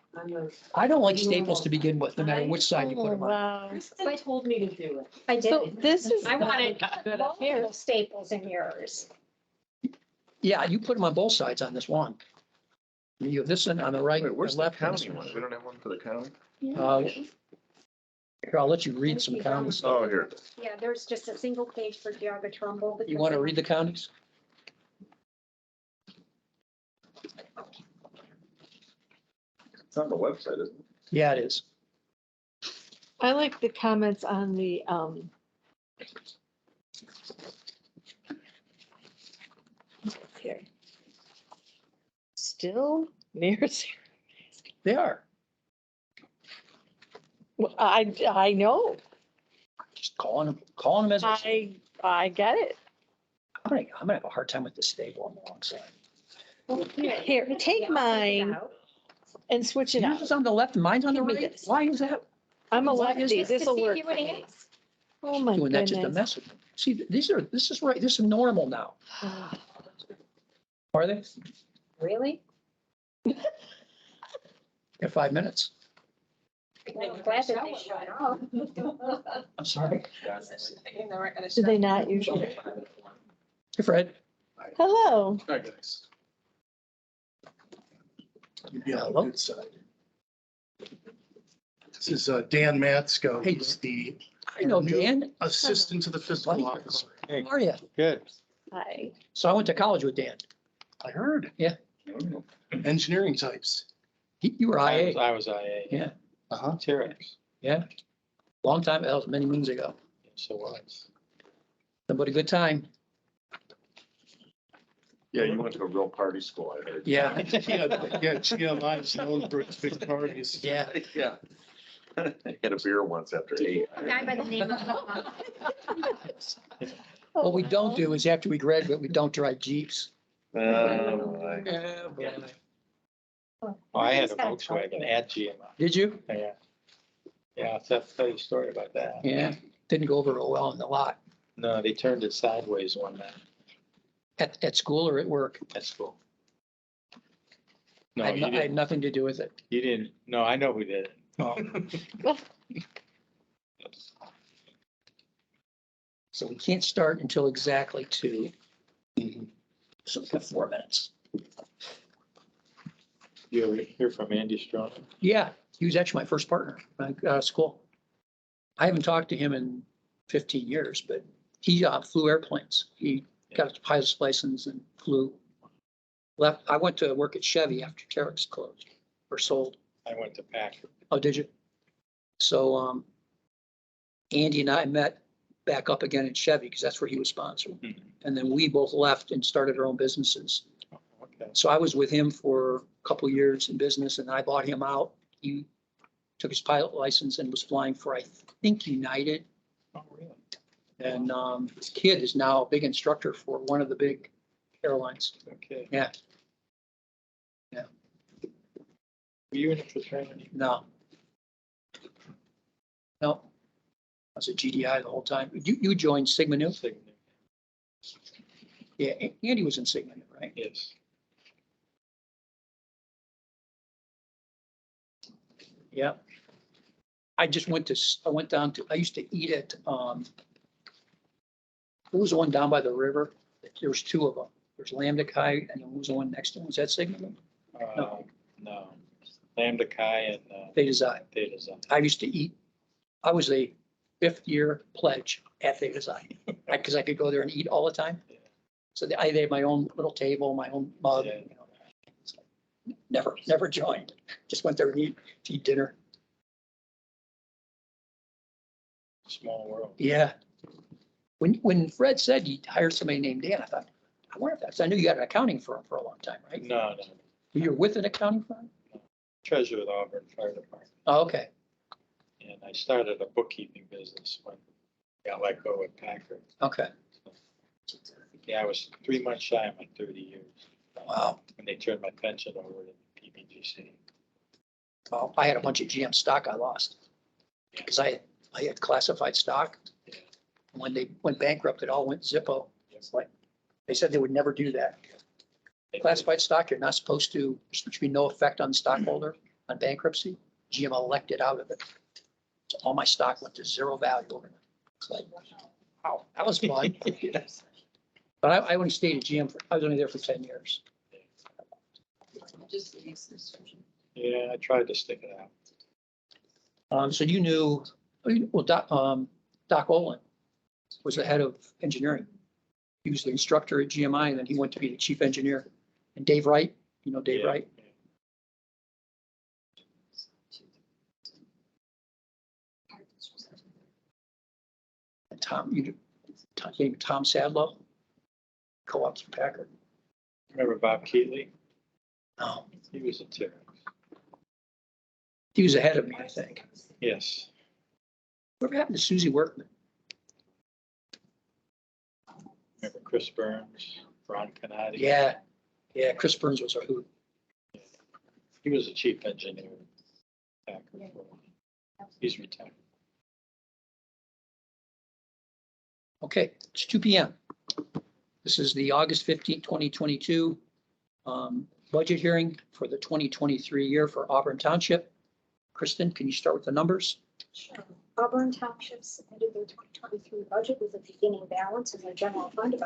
I don't like staples to begin with, no matter which side you put Oh, them on. wow. Kristen told me to do it. I So did. this is. I wanted Good both here. little staples in yours. Yeah, you put them on both sides on this one. You have this one on the right, Wait, the where's the left. and this county one? one. We don't have one for the county? Here, I'll let you read some counties. Oh, here. Yeah, there's just a single page for Geauga Trumbull. You want to read the counties? It's on the website, isn't it? Yeah, it is. I like the comments on the, here. Still near zero. They are. Well, I know, Just calling them as. I get it. I'm gonna have a hard time with the staple on the wrong side. Here, take mine and switch it Yours out. is on the left and mine's on the Give me right. this. Why is that? I'm a Why is lefty, that? this'll work. You would for me. ask. Oh, my Doing that just a goodness. mess with me. See, this is right. This is normal now. Are they? Really? In 5 minutes. I'm glad that they shut off. I'm sorry. Do they not usually? Hey, Fred. Hello. Hi, guys. Yeah, hello. Good side. This is Dan Matsko. Hey. He's the I know Dan. assistant to the fiscal Buddy. officer. How are you? Good. Hi. So I went to college with Dan. I heard. Yeah. Engineering types. You were IA. I was IA. Yeah, Uh-huh. Terex. yeah. Long time, that was many moons ago. So was. But a good time. Yeah, you went to a real party school, I heard. Yeah, Yeah, GMI is known for its big parties. yeah. Yeah. I had a beer once after 8. Guy by the name of. What we don't do is after we graduate, we don't drive Jeeps. Uh, Yeah, boy. Oh, I had a Volkswagen at GMI. Did you? Yeah. Yeah, I'll tell you a story about that. Yeah, didn't go over real well in the lot. No, they turned it sideways one night At school or at work? at school. No, I you had didn't, nothing to do with it. you didn't, no, I know who did it. Oh. So we can't start until exactly 2. So we've got 4 minutes. You ever hear from Andy Strong? Yeah, he was actually my first partner when I got out of school. I haven't talked to him in 15 years, but he flew airplanes. He got a pilot's license and flew. Left. I went to work at Chevy after Terex closed or sold. I went to Packard. Oh, did you? So Andy and I met back up again in Chevy because that's where he was sponsored. Mhm. And then we both left and started our own businesses. Okay. So I was with him for a couple of years in business and I bought him out. He took his pilot license and was flying for, I think, United. Oh, really? And his kid is now a big instructor for one of the big airlines. Okay. Yeah, Were you in a fraternity? no. No. I was a GDI the whole time. You joined Sigma Nu? Sigma. Yeah, Andy was in Sigma Nu, right? Yes. Yeah. I went down to, I used to eat at, what was the one down by the river? There was 2 of them. There's Lambda Chi and then what was the one next to him? Was that Sigma Nu? No. Lambda Chi and Theta Xi. Theta Xi. I used to eat, I was a 5th year pledge at Theta Xi because I could go there and eat all the time. So I had my own little table, my own mug. Yeah. You know. Never joined. Just went there and eat dinner. Small world. Yeah. When Fred said he hired somebody named Dan, I thought, I wonder if that's, I knew you had an accounting firm for a long time, right? No. You were with an accounting firm? Treasurer of the Auburn Fire Department. Oh, okay. And I started a bookkeeping business when I got let go at Packard. Okay. Yeah, I was 3 months shy of my 30 years. Wow. When they turned my pension over to PBGC. Well, I had a bunch of GM stock I lost because I had classified stock. When they went bankrupt, it all went Zippo. It's like, they said they would never do that. Classified stock, you're not supposed to, there should be no effect on the stockholder on bankruptcy. GM elected out of it. So all my stock went to 0 value overnight. It's like, wow, that was fun. But I only stayed at GM, I was only there for 10 years. Yeah, I tried to stick it out. So you knew, well, Doc Olin was the head of engineering. He was the instructor at GMI and then he went to be the chief engineer. And Dave Wright, you know Dave Yeah. Wright? And Tom Sadlow, co-op through Packard. Remember Bob Keeley? No, He was a Terex. he was ahead of me, I think. Yes. Whatever happened to Susie Workman? Remember Chris Burns, Ron Canati? Yeah, Chris Burns was our hoot. He was the chief engineer. at Packard. He's retired. Okay, it's 2 PM. This is the August 15th, 2022 budget hearing for the 2023 year for Auburn Township. Kristen, can you start with the numbers? Sure. Auburn Township submitted their 2023 budget with a beginning balance in their general fund of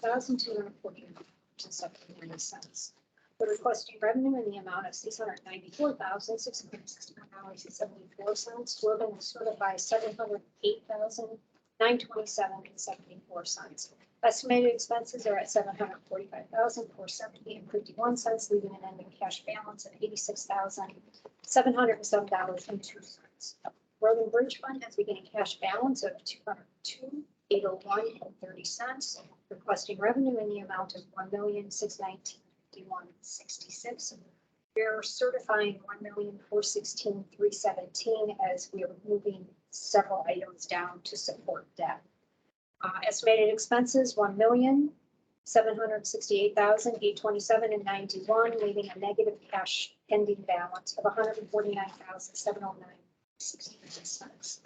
$123,240.79. They're requesting revenue in the amount of $694,661.74 to have been certified $708,927.74. Estimated expenses are at $745,470.51, leaving an ending cash balance of $86,707.02. Road and Bridge Fund has beginning cash balance of $202,801.30, requesting revenue in the amount of $1,619,5166. We're certifying $1,416,317 as we are moving several items down to support debt. Estimated expenses, $1,768,827.91, leaving a negative cash ending balance of $149,709.69.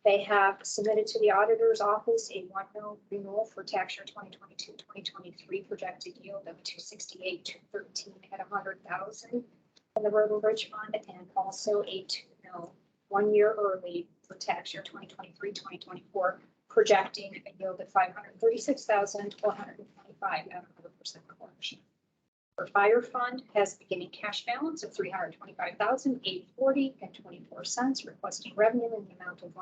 They have submitted to the auditor's office a 1-mil renewal for tax year 2022-2023 projected yield of 268,213 at 100,000 in the Road and Bridge Fund, and also a 2-mil 1 year early for tax year 2023-2024 projecting a yield of 536,425 at 100% collection. Our fire fund has a beginning cash balance of $325,840.24, requesting revenue in the amount of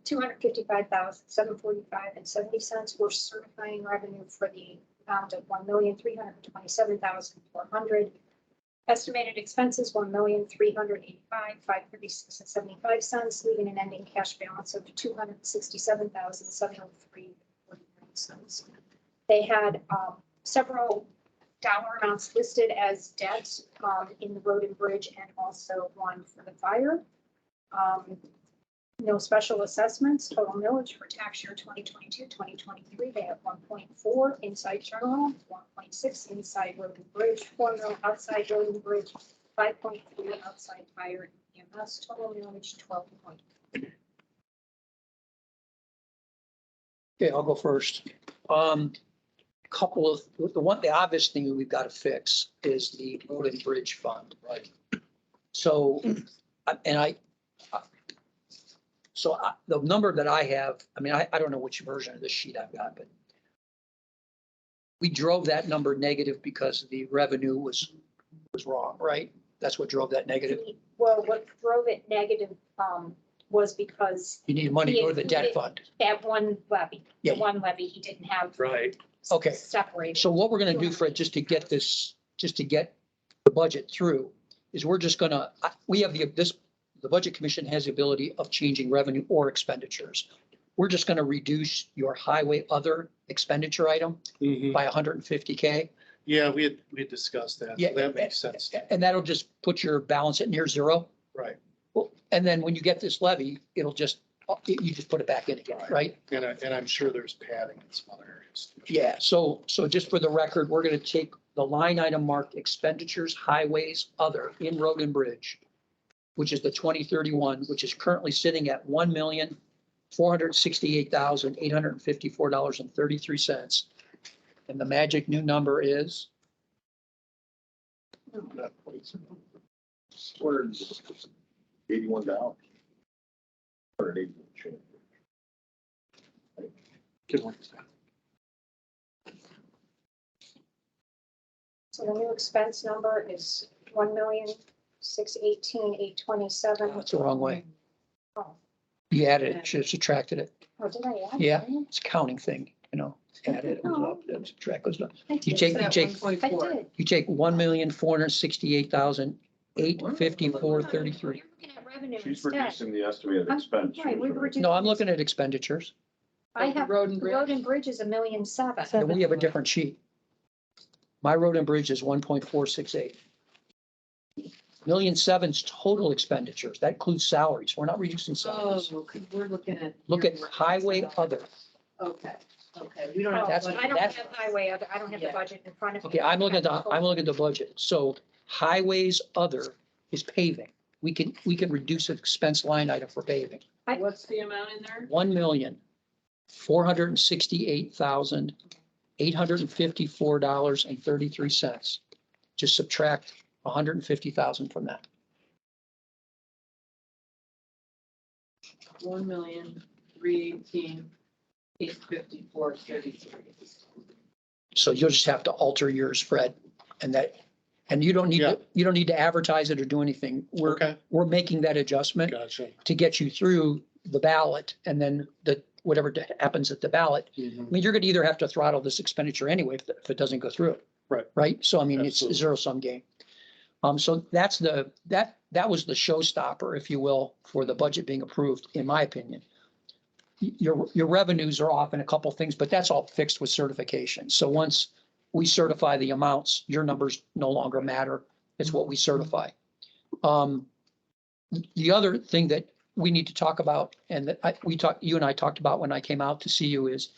$1,255,745.70. We're certifying revenue for the amount of $1,327,400. Estimated expenses, $1,385,536.75, leaving an ending cash balance of $267,703.49. They had several dollar amounts listed as debt in the road and bridge, and also one for the fire. No special assessments. Total millage for tax year 2022-2023. They have 1.4 inside general, 1.6 inside road and bridge, 4 mil outside road and bridge, 5.3 outside fire and EMS. Total millage 12 point. Okay, I'll go first. Couple of, the obvious thing that we've got to fix is the road and bridge fund. Right. So, the number that I have, I don't know which version of this sheet I've got, but we drove that number negative because the revenue was wrong, right? That's what drove that negative. Well, what drove it negative was because You need money to go to the debt fund. that one levy, Yeah. the one levy he didn't have. Right. Okay. Separated. So what we're gonna do, Fred, just to get the budget through, is we're just gonna, we have the budget commission has the ability of changing revenue or expenditures. We're just gonna reduce your highway other expenditure item by 150K. Yeah, we had discussed that. Yeah. That makes sense. And that'll just put your balance at near zero. Right. Well, and then when you get this levy, it'll just, you just put it back in again, right? And I'm sure there's padding in some other areas. Yeah, so just for the record, we're gonna take the line item marked expenditures, highways, other, in road and bridge, which is the 2031, which is currently sitting at $1,468,854.33. And the magic new number is $81. Good one. So the new expense number is $1,618,827. that's the wrong way. Oh. You added it, should have subtracted it. Oh, did I add? Yeah, it's a counting thing, add it, goes up, then subtract goes down. I You did. take, I did. you take $1,468,854.33. You're looking at revenue She's instead. reducing the estimated I'm- expense. Right, we reduced. No, I'm looking at expenditures, I have, Road and road and bridge is $1,007,000. and we have a different sheet. My road and bridge is 1.468. $1,007,000's total expenditures. That includes salaries. We're not reducing salaries. okay, we're looking at. Look at highway other. Okay, we don't Oh, That's- I don't that's- have highway, I don't have the Yeah. budget in front of me. Okay, I'm looking at the budget. So highways other is paving. We can reduce an expense line item for paving. What's the amount in there? $1,468,854.33. Just subtract 150,000 from that. 1,318,854.33. So you'll just have to alter yours, Fred, and you don't need you don't need to advertise it or do anything. Okay. We're making that adjustment Gotcha. to get you through the ballot and then whatever happens at the ballot, I mean, you're gonna either have to throttle this expenditure anyway if it doesn't go through. Right. Right? So I mean, it's a Absolutely. zero-sum game. So that's that was the showstopper, if you will, for the budget being approved, in my opinion. Your revenues are off in a couple things, but that's all fixed with certification. So once we certify the amounts, your numbers no longer matter. It's what we certify. The other thing that we need to talk about, and that you and I talked about when I came out to see you, is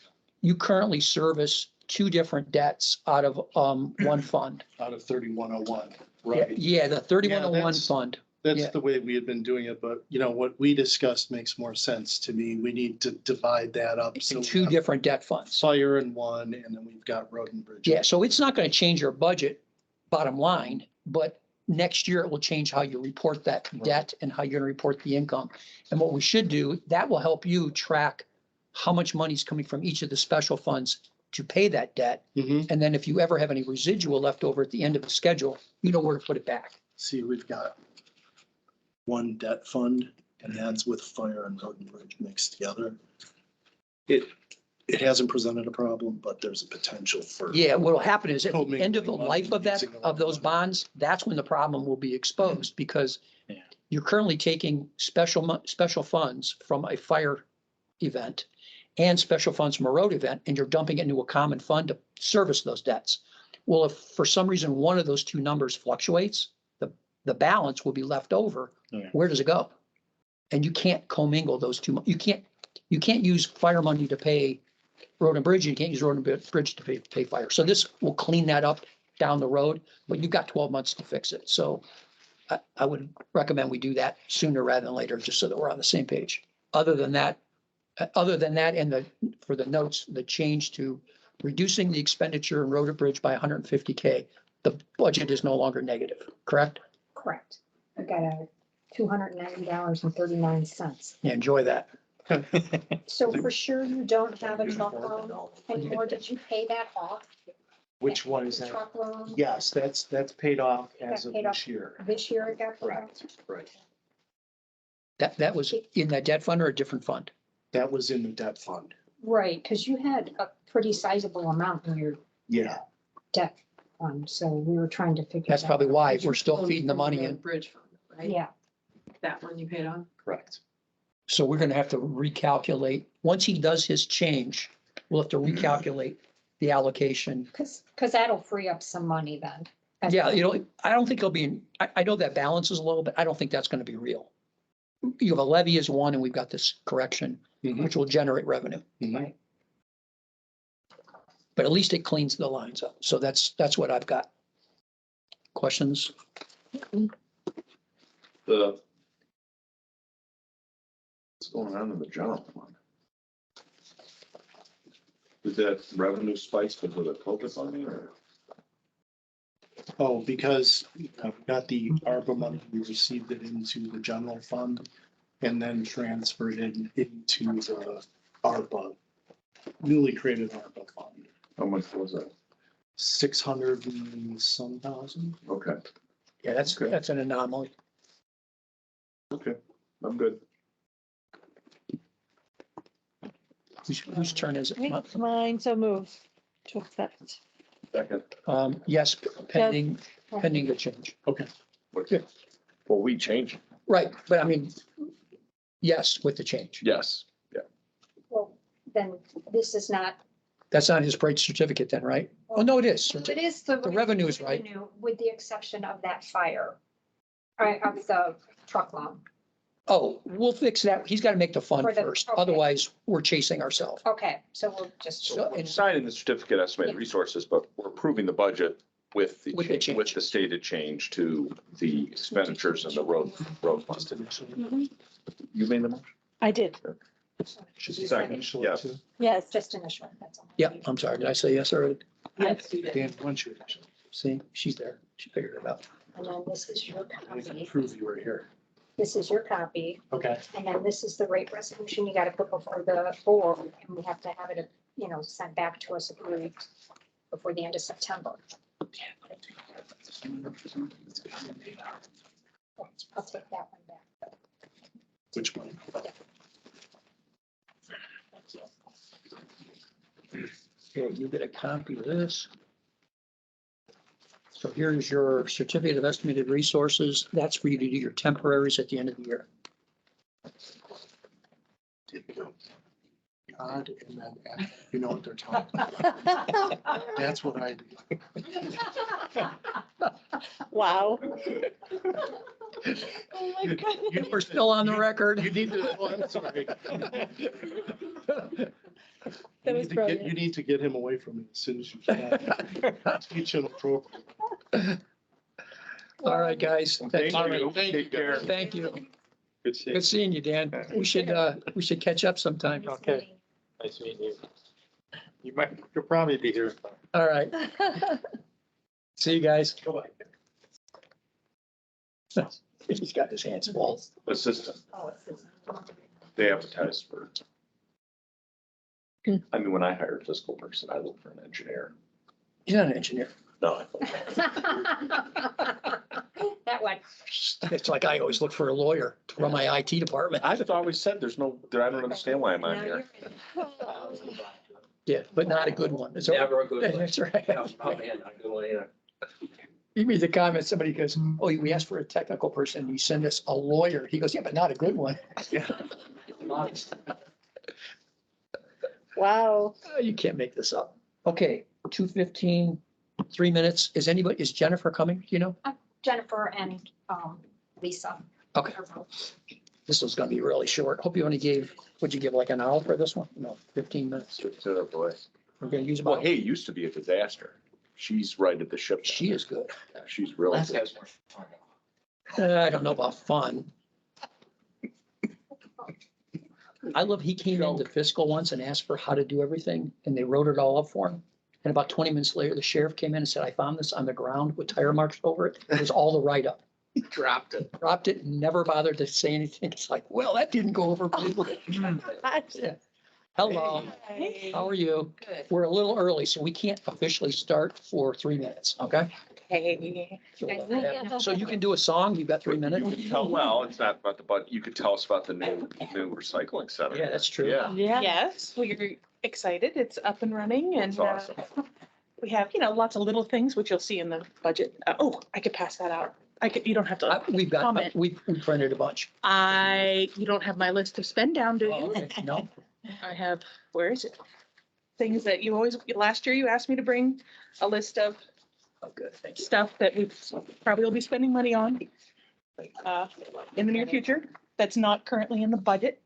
you currently service two different debts out of one fund. Out of 3101, Yeah, right? yeah, the 3101 that's- fund. That's Yeah. the way we had been doing it, but you know, what we discussed makes more sense to me. We need to divide that up. So we Two have different debt funds. Fire in one, and then we've got road and bridge. Yeah, so it's not going to change your budget bottom line, but next year it will change how you report that debt and how you're going to report the income. And what we should do, that will help you track how much money is coming from each of the special funds to pay that debt. Mhm. And then if you ever have any residual left over at the end of the schedule, you know where to put it back. See, we've got one debt fund, and that's with fire and road and bridge mixed together. It hasn't presented a problem, but there's a potential for. Yeah, what'll happen is at the Co-mingling end of the money, life of using the those money. bonds, that's when the problem will be exposed because Yeah. you're currently taking special funds from a fire event and special funds from a road event, and you're dumping it into a common fund to service those debts. Well, if for some reason one of those two numbers fluctuates, the balance will be left over. Yeah. Where does it go? And you can't commingle those two. You can't use fire money to pay road and bridge. You can't use road and bridge to pay fire. So this will clean that up down the road, but you've got 12 months to fix it. So I would recommend we do that sooner rather than later, just so that we're on the same page. Other than that, and for the notes, the change to reducing the expenditure in road and bridge by 150K, the budget is no longer negative, correct? Correct. I got a $290.39. Yeah, enjoy that. So for sure you don't have a truck loan anymore. Did you pay that off? Which one is The that? truck loan Yes, that's paid off as Got of paid off. this year. this year it got paid off? Right. That was in that debt fund or a different fund? That was in the debt fund. Right, because you had a pretty sizable amount in your Yeah. debt fund, so we were trying to figure. That's that probably out. why we're still feeding the money in. Bridge fund, right? Yeah, That one you paid on? Correct. So we're gonna have to recalculate. Once he does his change, we'll have to recalculate the allocation. because that'll free up some money then. Yeah, I don't think it'll be, I know that balance is low, but I don't think that's gonna be real. You have a levy as one and we've got this correction, Mhm. which will generate revenue, Mhm. but at least it cleans the lines up. So that's what I've got. Questions? What's going on in the general fund? Is that revenue spikes because of the COVID money or? Oh, because I've got the ARPA money, we received it into the general fund and then transferred it into the ARPA, newly created ARPA fund. How much was that? 600 and some thousand. Okay, Yeah, that's an anomaly. okay, I'm good. Whose turn is it? Mine, so move to accept. Second. Yes, pending the change. Okay. Well, we changed. Right, but I mean, yes, with the change. Yes, Well, then this is not. That's not his bright certificate then, right? Oh, no, it is. It is the. The revenue is right. revenue, with the exception of that fire. Of the truck loan. Oh, we'll fix that. He's got to make the fund For the- first. okay. Otherwise, we're chasing ourselves. Okay, so we'll just. So- we're signing the certificate estimated resources, but we're approving the budget with the, With the change. with the stated change to the expenditures and the road fund. Mhm. You made the motion? I did. Second, yes. Yes. Just initial, that's all. Yeah, I'm sorry. Did I say yes already? Yes, you did. Dan, once you See, she's there. She figured it out. And then this is your I can copy. prove you were here. This is your copy. Okay. And then this is the rate resolution you gotta put before the board, and we have to have it, sent back to us approved before the end of September. I'll take that one back. Which one? Okay, you get a copy of this. So here's your certificate of estimated resources. That's for you to do your temporaries at the end of the year. God, and then, you know what they're talking about. That's what I do. Wow. Oh my God. We're still on the record. You need to, oh, I'm sorry. That was brilliant. You need to get him away from me as soon as you can. Teach him appropriately. All right, guys. Thank All you. right, Take care. Thank you. Good seeing Good seeing you, Dan. We should catch up sometime. Okay. Nice meeting you. You'll probably be here. All right. See you guys. He's got his hands full. Assistant. They advertise for. I mean, when I hire a fiscal person, I look for an engineer. He's not an engineer. No. That one. It's like I always look for a lawyer to run my IT department. I've always said there's no, I don't understand why I'm on here. Yeah, but not a good one. It's all- Never a good one. That's right. Oh, man, not a good one either. You made the comment, somebody goes, oh, we asked for a technical person, you send us a lawyer. He goes, yeah, but not a good one. Wow. You can't make this up. Okay, 2:15, 3 minutes. Is Jennifer coming, you know? Jennifer and Lisa. Okay, this was gonna be really short. Hope you only gave, would you give like an hour for this one? No, 15 minutes. So, boy. We're gonna use Well, about, hey, it used to be a disaster. She's right at the ship. she is good. She's really Last good. guy's more fun. I don't know about fun. I love, he came into fiscal once and asked for how to do everything, and they wrote it all up for him. And about 20 minutes later, the sheriff came in and said, I found this on the ground with tire marks over it. It was all the write-up. He dropped it. Dropped it, and never bothered to say anything. It's like, well, that didn't go over. pretty well. Yeah. Hello, how are you? Good. We're a little early, so we can't officially start for 3 minutes, okay? Hey. So you can do a song, you've got 3 You minutes? could tell, well, it's not about the, but you could tell us about the new recycling center. Yeah, that's true. Yeah. Yes, we're excited. It's up and running and That's awesome. we have, lots of little things, which you'll see in the budget. Oh, I could pass that out. You don't have to. We've got, Comment. we printed a bunch. You don't have my list of spend down, do Oh, you? okay. No, I have, where is it? Things that you always, last year you asked me to bring a list of oh, good, thank you. stuff that we probably will be spending money on in the near future. That's not currently in the budget.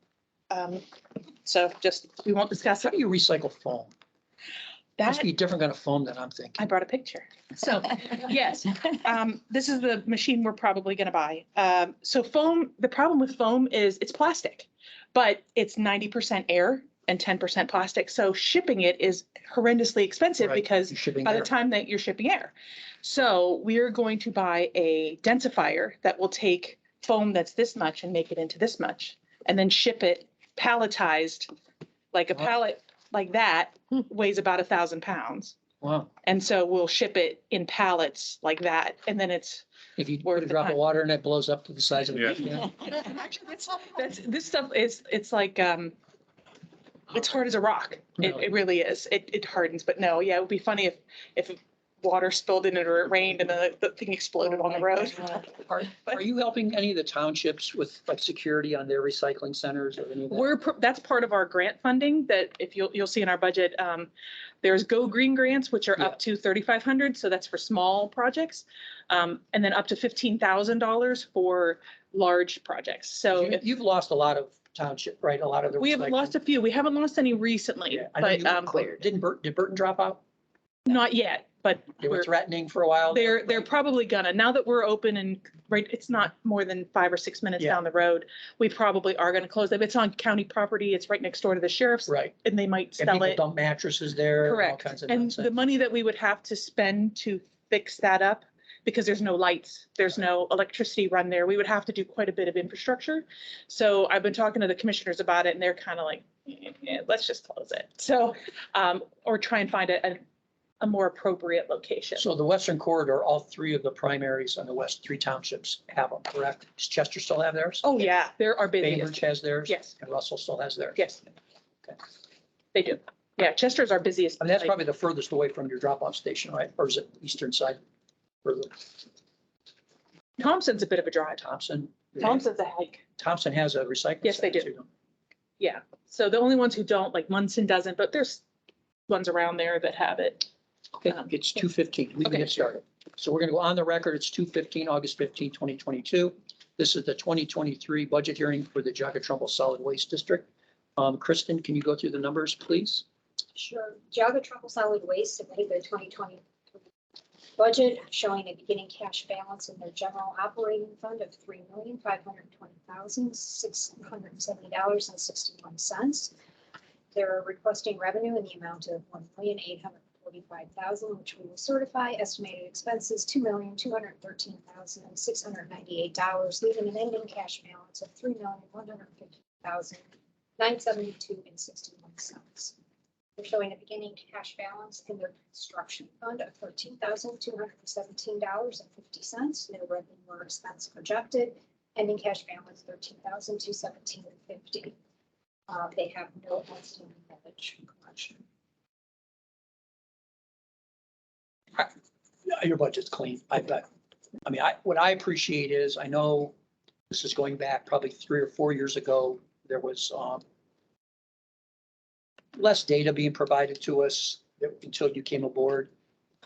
So just, we won't discuss How it. do you recycle foam? Must That, be a different kind of foam than I'm thinking. I brought a picture. So, yes, this is the machine we're probably gonna buy. So foam, the problem with foam is it's plastic, but it's 90% air and 10% plastic. So shipping it is horrendously expensive Right, because you're shipping by the air. time that you're shipping air. So we're going to buy a densifier that will take foam that's this much and make it into this much, and then ship it palletized, like a Wow. pallet like that weighs about 1,000 pounds. Wow. And so we'll ship it in pallets like that, and then it's. If you Worth put a the drop of time. water and it blows up to the size of Yeah. a. Actually, this stuff is, it's like, it's hard as a rock. It really is. It hardens, but no, yeah, it would be funny if water spilled in it or it rained and the thing exploded on the road. Are you helping any of the townships with like security on their recycling centers or any of that? That's part of our grant funding that if you'll see in our budget, there's Go Green grants, which are up to 3,500. So that's for small projects. And then up to $15,000 for large projects. So You've lost a lot of township, right? A lot of the. we have recycling. lost a few. We haven't lost any recently, Yeah, I know but you did Burton drop out? not yet, but They were we're, threatening for a while. they're probably gonna, now that we're open and right, it's not more than 5 or 6 minutes Yeah. down the road. We probably are gonna close them. It's on county property. It's right next door to the sheriff's Right. and they might And sell people it. dump mattresses there. and all Correct. kinds of And nonsense. the money that we would have to spend to fix that up, because there's no lights, there's no electricity run there, we would have to do quite a bit of infrastructure. So I've been talking to the commissioners about it and they're kind of like, let's just close it. So, or try and find a more appropriate location. So the western corridor, all three of the primaries on the west, 3 townships have them, correct? Does Chester still have theirs? Oh, yeah, there are Bainbridge busiest. has theirs? Yes. And Russell still has theirs? Yes. Okay. They do. Yeah, Chester's our busiest. I mean, that's site. probably the furthest away from your drop-off station, right? Or is it eastern side? Further? Thompson's a bit of a drive. Thompson? Thompson's a hike. Thompson has a recycling. Yes, they center, do. too. Yeah. So the only ones who don't, like Munson doesn't, but there's ones around there that have it. Okay, it's 2:15. We can Okay. get started. So we're gonna go on the record. It's 2:15, August 15, 2022. This is the 2023 budget hearing for the Geauga Trumbull Solid Waste District. Kristen, can you go through the numbers, please? Sure. Geauga Trumbull Solid Waste submitted their 2020 budget showing a beginning cash balance in their general operating fund of $3,520,670.61. They're requesting revenue in the amount of $1,845,000, which we will certify. Estimated expenses $2,213,698, leaving an ending cash balance of $3,150,972.61. They're showing a beginning cash balance in their construction fund of $13,217.50. No revenue or expense projected. Ending cash balance $13,217.50. They have no outstanding mortgage collection. Your budget's clean. What I appreciate is, I know this is going back probably 3 or 4 years ago, there was less data being provided to us until you came aboard.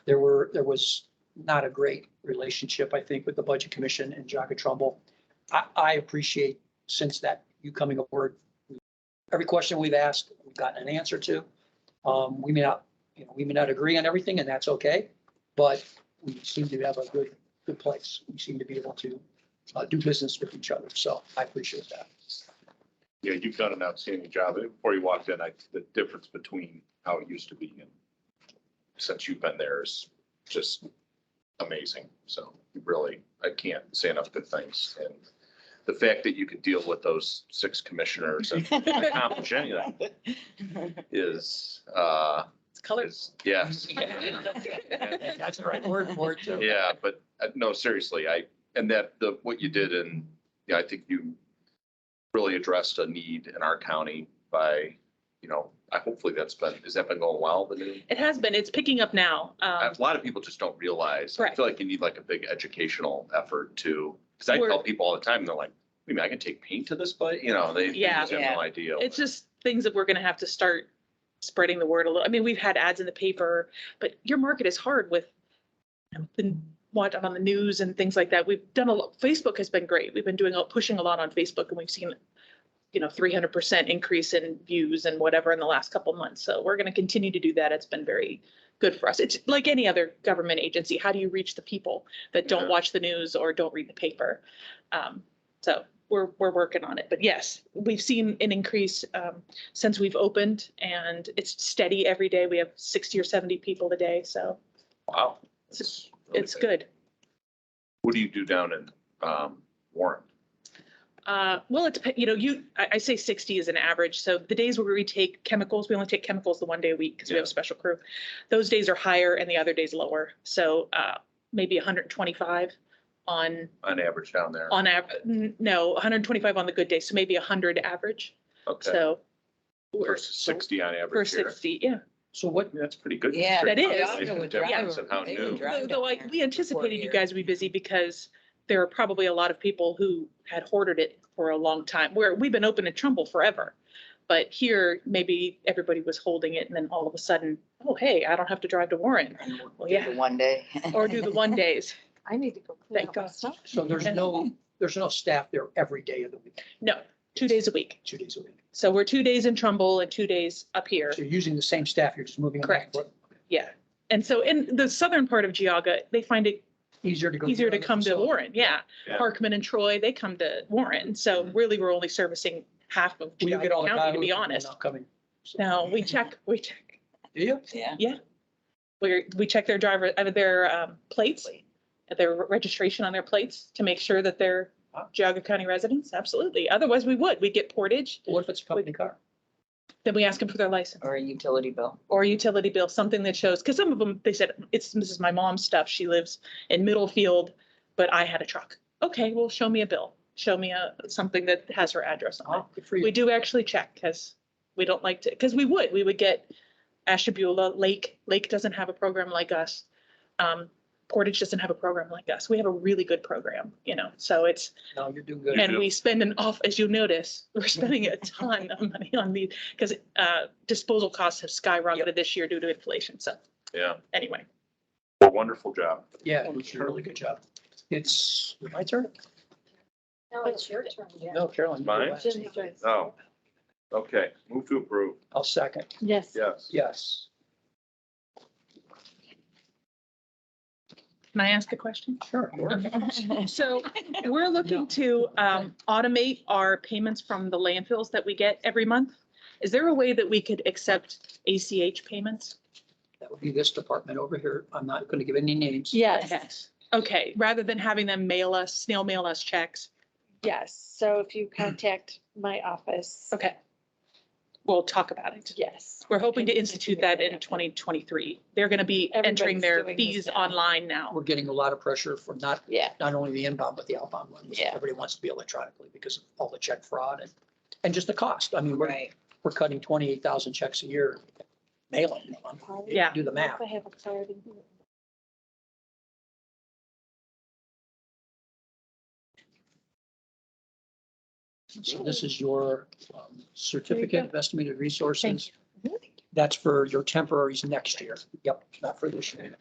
There was not a great relationship, I think, with the Budget Commission and Geauga Trumbull. I appreciate since that you coming aboard, every question we've asked, we've gotten an answer to. We may not agree on everything, and that's okay, but we seem to have a good place. We seem to be able to do business with each other. So I appreciate that. Yeah, you've done an outstanding job. Before you walked in, the difference between how it used to be and since you've been there is just amazing. So really, I can't say enough good things. And the fact that you could deal with those 6 commissioners and accomplish anything is, It's color. yes. That's the right word for it too. Yeah, but no, seriously, what you did, and I think you really addressed a need in our county by, hopefully has that been going well? It has been. It's picking up now. A lot of people just don't realize. I Correct. feel like you need like a big educational effort because I tell people all the time, they're like, wait a minute, I can take paint to this, but they Yeah. just have no idea. It's just things that we're going to have to start spreading the word a little. I mean, we've had ads in the paper, but your market is hard with been watching on the news and things like that. We've done a lot. Facebook has been great. We've been pushing a lot on Facebook, and we've seen 300% increase in views and whatever in the last couple of months. So we're going to continue to do that. It's been very good for us. It's like any other government agency. How do you reach the people that don't watch the news or don't read the paper? So we're working on it. But yes, we've seen an increase since we've opened, and it's steady every day. We have 60 or 70 people a day. So Wow. it's really good. What do you do down in Warren? Well, it depends, I say 60 is an average. So the days where we take chemicals, we only take chemicals the one day a week because we have a special crew. Those days are higher and the other days lower. So maybe 125 on average down there. On average, no, 125 on the good day. So maybe 100 average. Okay. So Versus 60 on for average here. 60, yeah. So what, That's pretty good. Yeah, that is. considering the difference in how new. Though we anticipated you guys would be busy because there are probably a lot of people who had hoarded it for a long time, where we've been open in Trumbull forever. But here, maybe everybody was holding it and then all of a sudden, oh, hey, I don't have to drive to Warren. Well, yeah. One day. Or do the one days. I need to go clean Thank up my God. stuff. so there's no staff there every day of the week, No, 2 days a week. 2 days a week. So we're 2 days in Trumbull and 2 days up here. So you're using the same staff, you're just moving. them back and Correct. forth. Yeah. And so in the southern part of Geauga, they find it Easier to go. easier to other come to facility. Warren. Yeah. Yeah. Parkman and Troy, they come to Warren. So really, we're only servicing half of Well, you get all Geauga the County, to guys be who are honest. not coming. So- No, we check. Do you? Yeah. We check their plates, their registration on their plates to make sure that they're Geauga County residents. Absolutely. Otherwise, we'd get portage. What if it's a company car? Then we ask them for their license Or a utility bill. or utility bill, something that shows, because some of them, they said, this is my mom's stuff. She lives in Middlefield, but I had a truck. Okay, well, show me a bill. Show me something that has her address on it. Oh, good for you. We do actually check because we don't like to, because we would get Ashtabula, Lake doesn't have a program like us. Portage doesn't have a program like us. We have a really good program, so it's, No, you're doing good. and we spend as you notice, we're spending a ton of money on these because disposal costs have skyrocketed this year due to inflation. So Yeah, anyway. well, wonderful job. Yeah, really good job. It's my turn. No, it's your turn. Yeah. No, Carolyn. you go Mine? last. Oh, okay, move to approve. I'll second. Yes. Yes. Yes. Can I ask a question? Sure. So we're looking to automate our payments from the landfills that we get every month. Is there a way that we could accept ACH payments? That would be this department over here. I'm not going to give any names. Yes, Okay, rather than having them snail mail us checks. yes. So if you contact my office. Okay. We'll talk about it. Yes. We're hoping to institute that in 2023. They're going to be entering Everybody's their doing this fees now. online now. We're getting a lot of pressure from not Yeah. only the inbound, but the outbound ones. Yeah. Everybody wants to be electronically because of all the check fraud and just the cost. I mean, we're cutting 28,000 checks a year mailing them. Yeah. Do the math. I have a card in here. So this is your certificate of estimated resources. Thank That's for your temporaries next year. Yep, not for this year.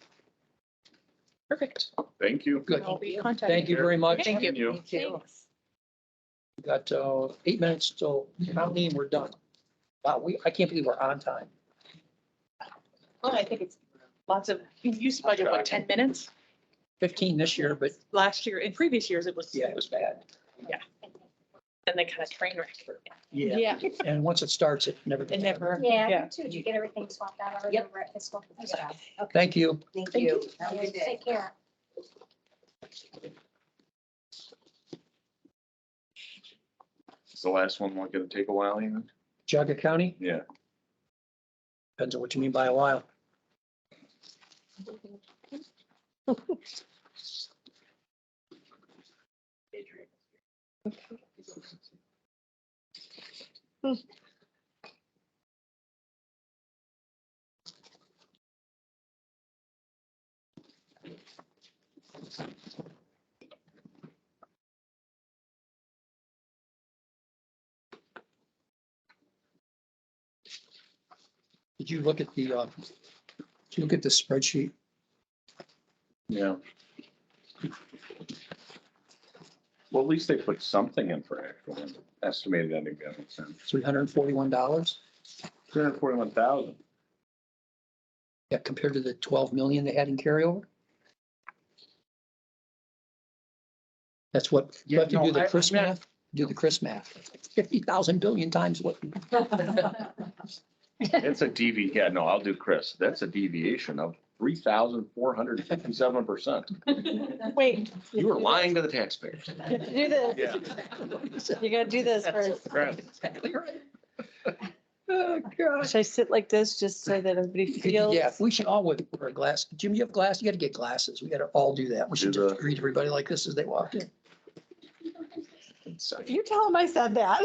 Perfect. Thank you. Good. I'll be contacting. Thank you very much. Thank you. You. Thanks. We got 8 minutes till county and we're done. Wow, I can't believe we're on time. Well, I think it's lots of, you used to budget, what, 10 minutes? 15 this year, but Last year, in previous years, it was. yeah, it was bad. And they kind of train wrecked. Yeah. Yeah. And once it starts, it never. It gets never. Yeah, Yeah. me too. Did you get everything swapped out already? Yep. We're at fiscal. better. Thank you. Thank you. Take care. Is the last one going to take a while even? Geauga County, Yeah. depends on what you mean by a while. Did you look at the, spreadsheet? Yeah. Well, at least they put something in for actual estimated ending balance. $341. 341,000. Yeah, compared to the 12 million they had in carryover. That's what, you have to do the Chris math, math. 50,000 billion times what. It's a yeah, no, I'll do Chris. That's a deviation of 3,457%. Wait. You were lying to the taxpayers. You have to do this. Yeah. You gotta do this first. Right. Exactly right. Oh, gosh. Should I sit like this just so that everybody feels? Yeah, we should all wear a glass. Jim, you have glasses? You gotta get glasses. We gotta all do that. We should Do just greet everybody like this as they walk in. So, You tell him I said that.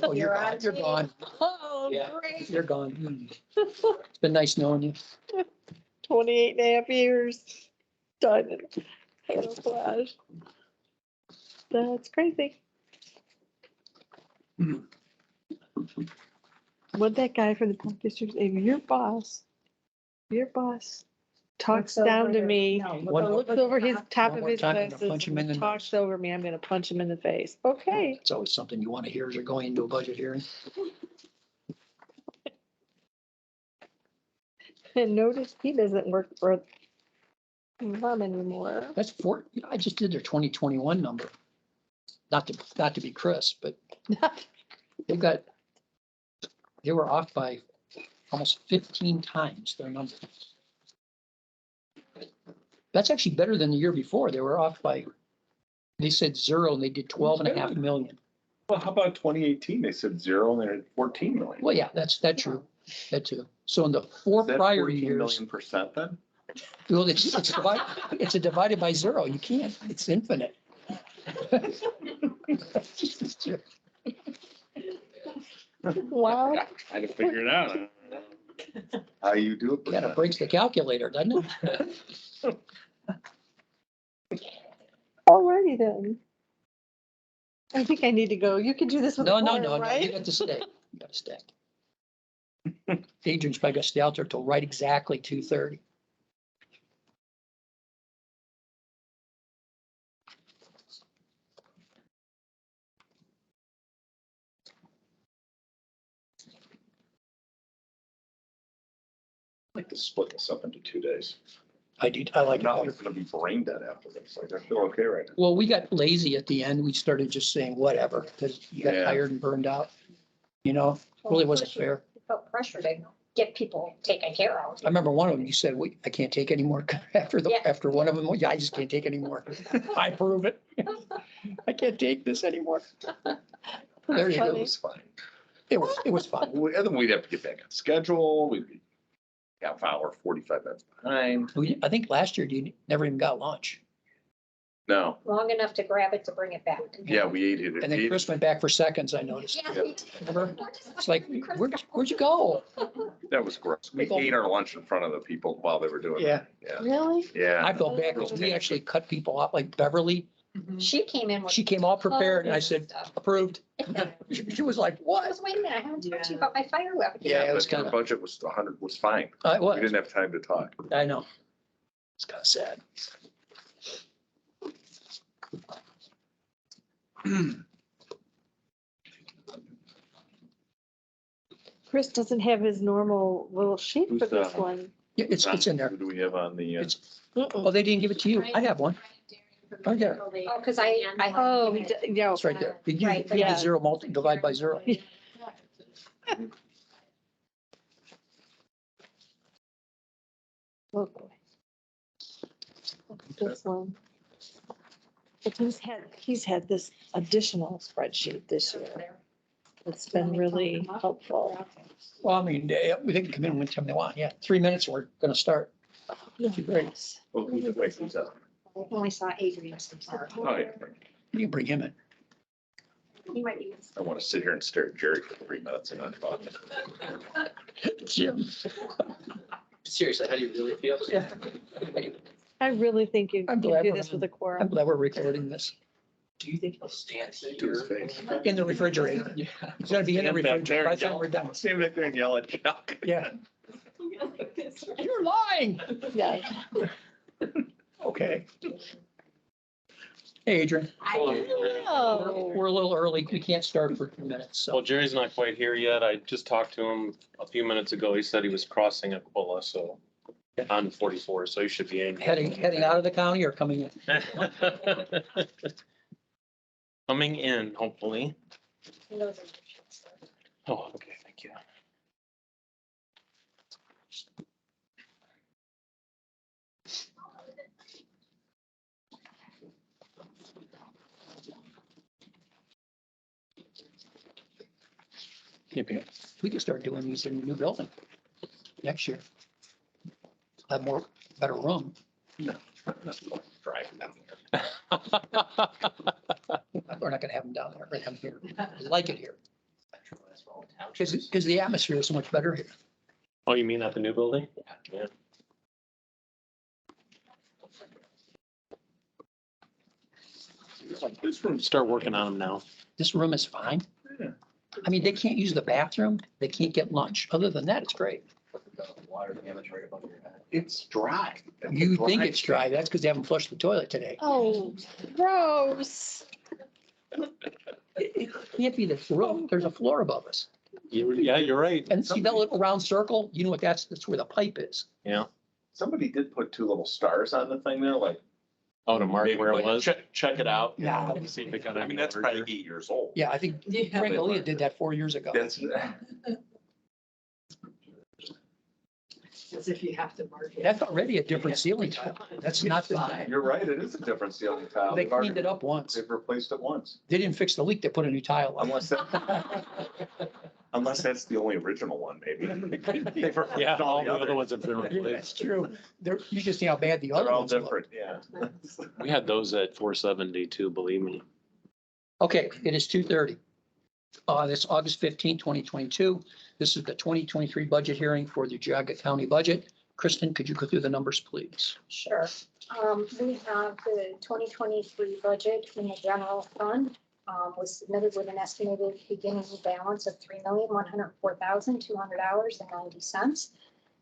oh, you're gone. You're gone. Oh, Yeah. great. You're gone. It's been nice knowing you. 28 and a half years. Done. Camouflage. That's crazy. What that guy from the park district, if your boss talks Looks down over to the- me, no, One- looks over his top One of more his time, I'm gonna glasses, punch him in the and talks nose. over me, I'm gonna punch him in the face. Okay. It's always something you want to hear as you're going into a budget hearing. And notice he doesn't work for mom anymore. That's I just did their 2021 number. Not to be Chris, but they were off by almost 15 times their number. That's actually better than the year before. They were off by, they said 0 and they did 12.5 million. Well, how about 2018? They said 0 and they had 14 million. Well, yeah, that's true. That too. So in the 4 Is that prior 14 years, million% then? well, it's divided by 0. You can't, it's infinite. Wow. I had to figure it out. How you do it. Kind of breaks the calculator, doesn't it? Alrighty then. I think I need to go. You can do this with No, the no, board, no, no, you right? got to stay. You got to stay. Adrian's probably gonna stay out there till right exactly 2:30. I'd like to split this up into 2 days. I like I'm not it. gonna be brain dead after this. Like, I feel okay right now. Well, we got lazy at the end. We started just saying whatever, because you got Yeah. tired and burned out. You know, really wasn't fair. Felt pressure to get people taken care of. I remember one of them, you said, "Wait, I can't take anymore." Yeah. After one of them, yeah, I just can't take anymore. I prove it. I can't take this anymore. There you It go. was fine. It was fun. And then we'd have to get back on schedule. We'd be half hour, 45 minutes behind. I think last year you never even got lunch. No, Long enough to grab it to bring it back. yeah, we ate it. And then Chris went back for seconds, I noticed. Yeah. Remember? It's like, where'd you go? That was gross. We ate our lunch in front of the people while they were doing it. Yeah, Yeah, Really? yeah. I felt bad because we actually cut people out, like Beverly. She came in with. She came all prepared and I said, Stuff. approved. She was like, I what? was, wait a minute, I haven't talked to you about my fire weapon. Yeah, it was But your kinda- budget was 100, was fine. It We was, didn't have time to talk. I know. It's kind of sad. Chris doesn't have his normal little sheet for Who's this that? one. Yeah, it's in there. Who do we have on the? It's, Mm-mm. oh, they didn't give it to you. I have one. Oh, yeah. Oh, because I. Oh, yeah. It's right there. You Right, give yeah. me zero, divide by zero. Oh, boy. This one. But he's had this additional spreadsheet this year. It's been really helpful. Well, I mean, they can come in anytime they want. Yeah, 3 minutes, we're gonna start. Great. Oh, who's the place who's up? I only saw Adrian. Oh, yeah. You can bring him in. He might be. I want to sit here and stare at Jerry for 3 minutes and not talk. Jim. Seriously, how do you really feel? Yeah. I really think you I'm can glad do we're this gonna- with a I'm quorum. glad we're recording this Do you think he'll stand To his here? face. in the refrigerator. It's gonna be in the refrigerator. By the time we're done. Stand back there and yell at Chuck. Yeah. You're lying. Yeah. Okay. Hey, Adrian, Oh. we're a little early. We can't start for 2 minutes, Well, so. Jerry's not quite here yet. I just talked to him a few minutes ago. He said he was crossing Aquila, so on 44, so he should be in. Heading out of the county or coming in? Coming in, hopefully. Oh, okay, thank you. Yep, yep. We can start doing these in the new building next year. Have more, better room. Driving down there. We're not gonna have them down there, we're gonna have them here. We like it here. Because the atmosphere is so much better here. Oh, you mean at the new building? Yeah. This room, Start working on them now. this room is fine. Yeah. I mean, they can't use the bathroom, they can't get lunch. Other than that, it's great. Water damage right above your head. It's dry. You think it's dry, that's because they haven't flushed the toilet today. Oh, gross. It can't be the floor, there's a floor above us. Yeah, you're right. And see that little round circle? You know what that's where the pipe is. Yeah. Somebody did put 2 little stars on the thing there, like. Oh, to mark maybe where it like, was. Check it out. Yeah. See if it got I any mean, that's larger. probably 8 years old. Yeah, I think Frank Elia did that 4 years ago. That's, As if you have to mark it. That's already a different ceiling tile. That's not the, you're right, it is a different ceiling tile. they cleaned it up once. They've replaced it once. They didn't fix the leak, they put a new tile on. Unless that's the only original one, maybe. They've replaced Yeah, all the others. other ones have been Yeah, replaced. that's true. You just see how bad the other They're all ones look. different, yeah. We had those at 470 too, believe me. Okay, it is 2:30. This August 15, 2022. This is the 2023 budget hearing for the Geauga County budget. Kristen, could you go through the numbers, please? Sure. We have the 2023 budget in the general fund, was submitted with an estimated beginning balance of $3,104,200.90.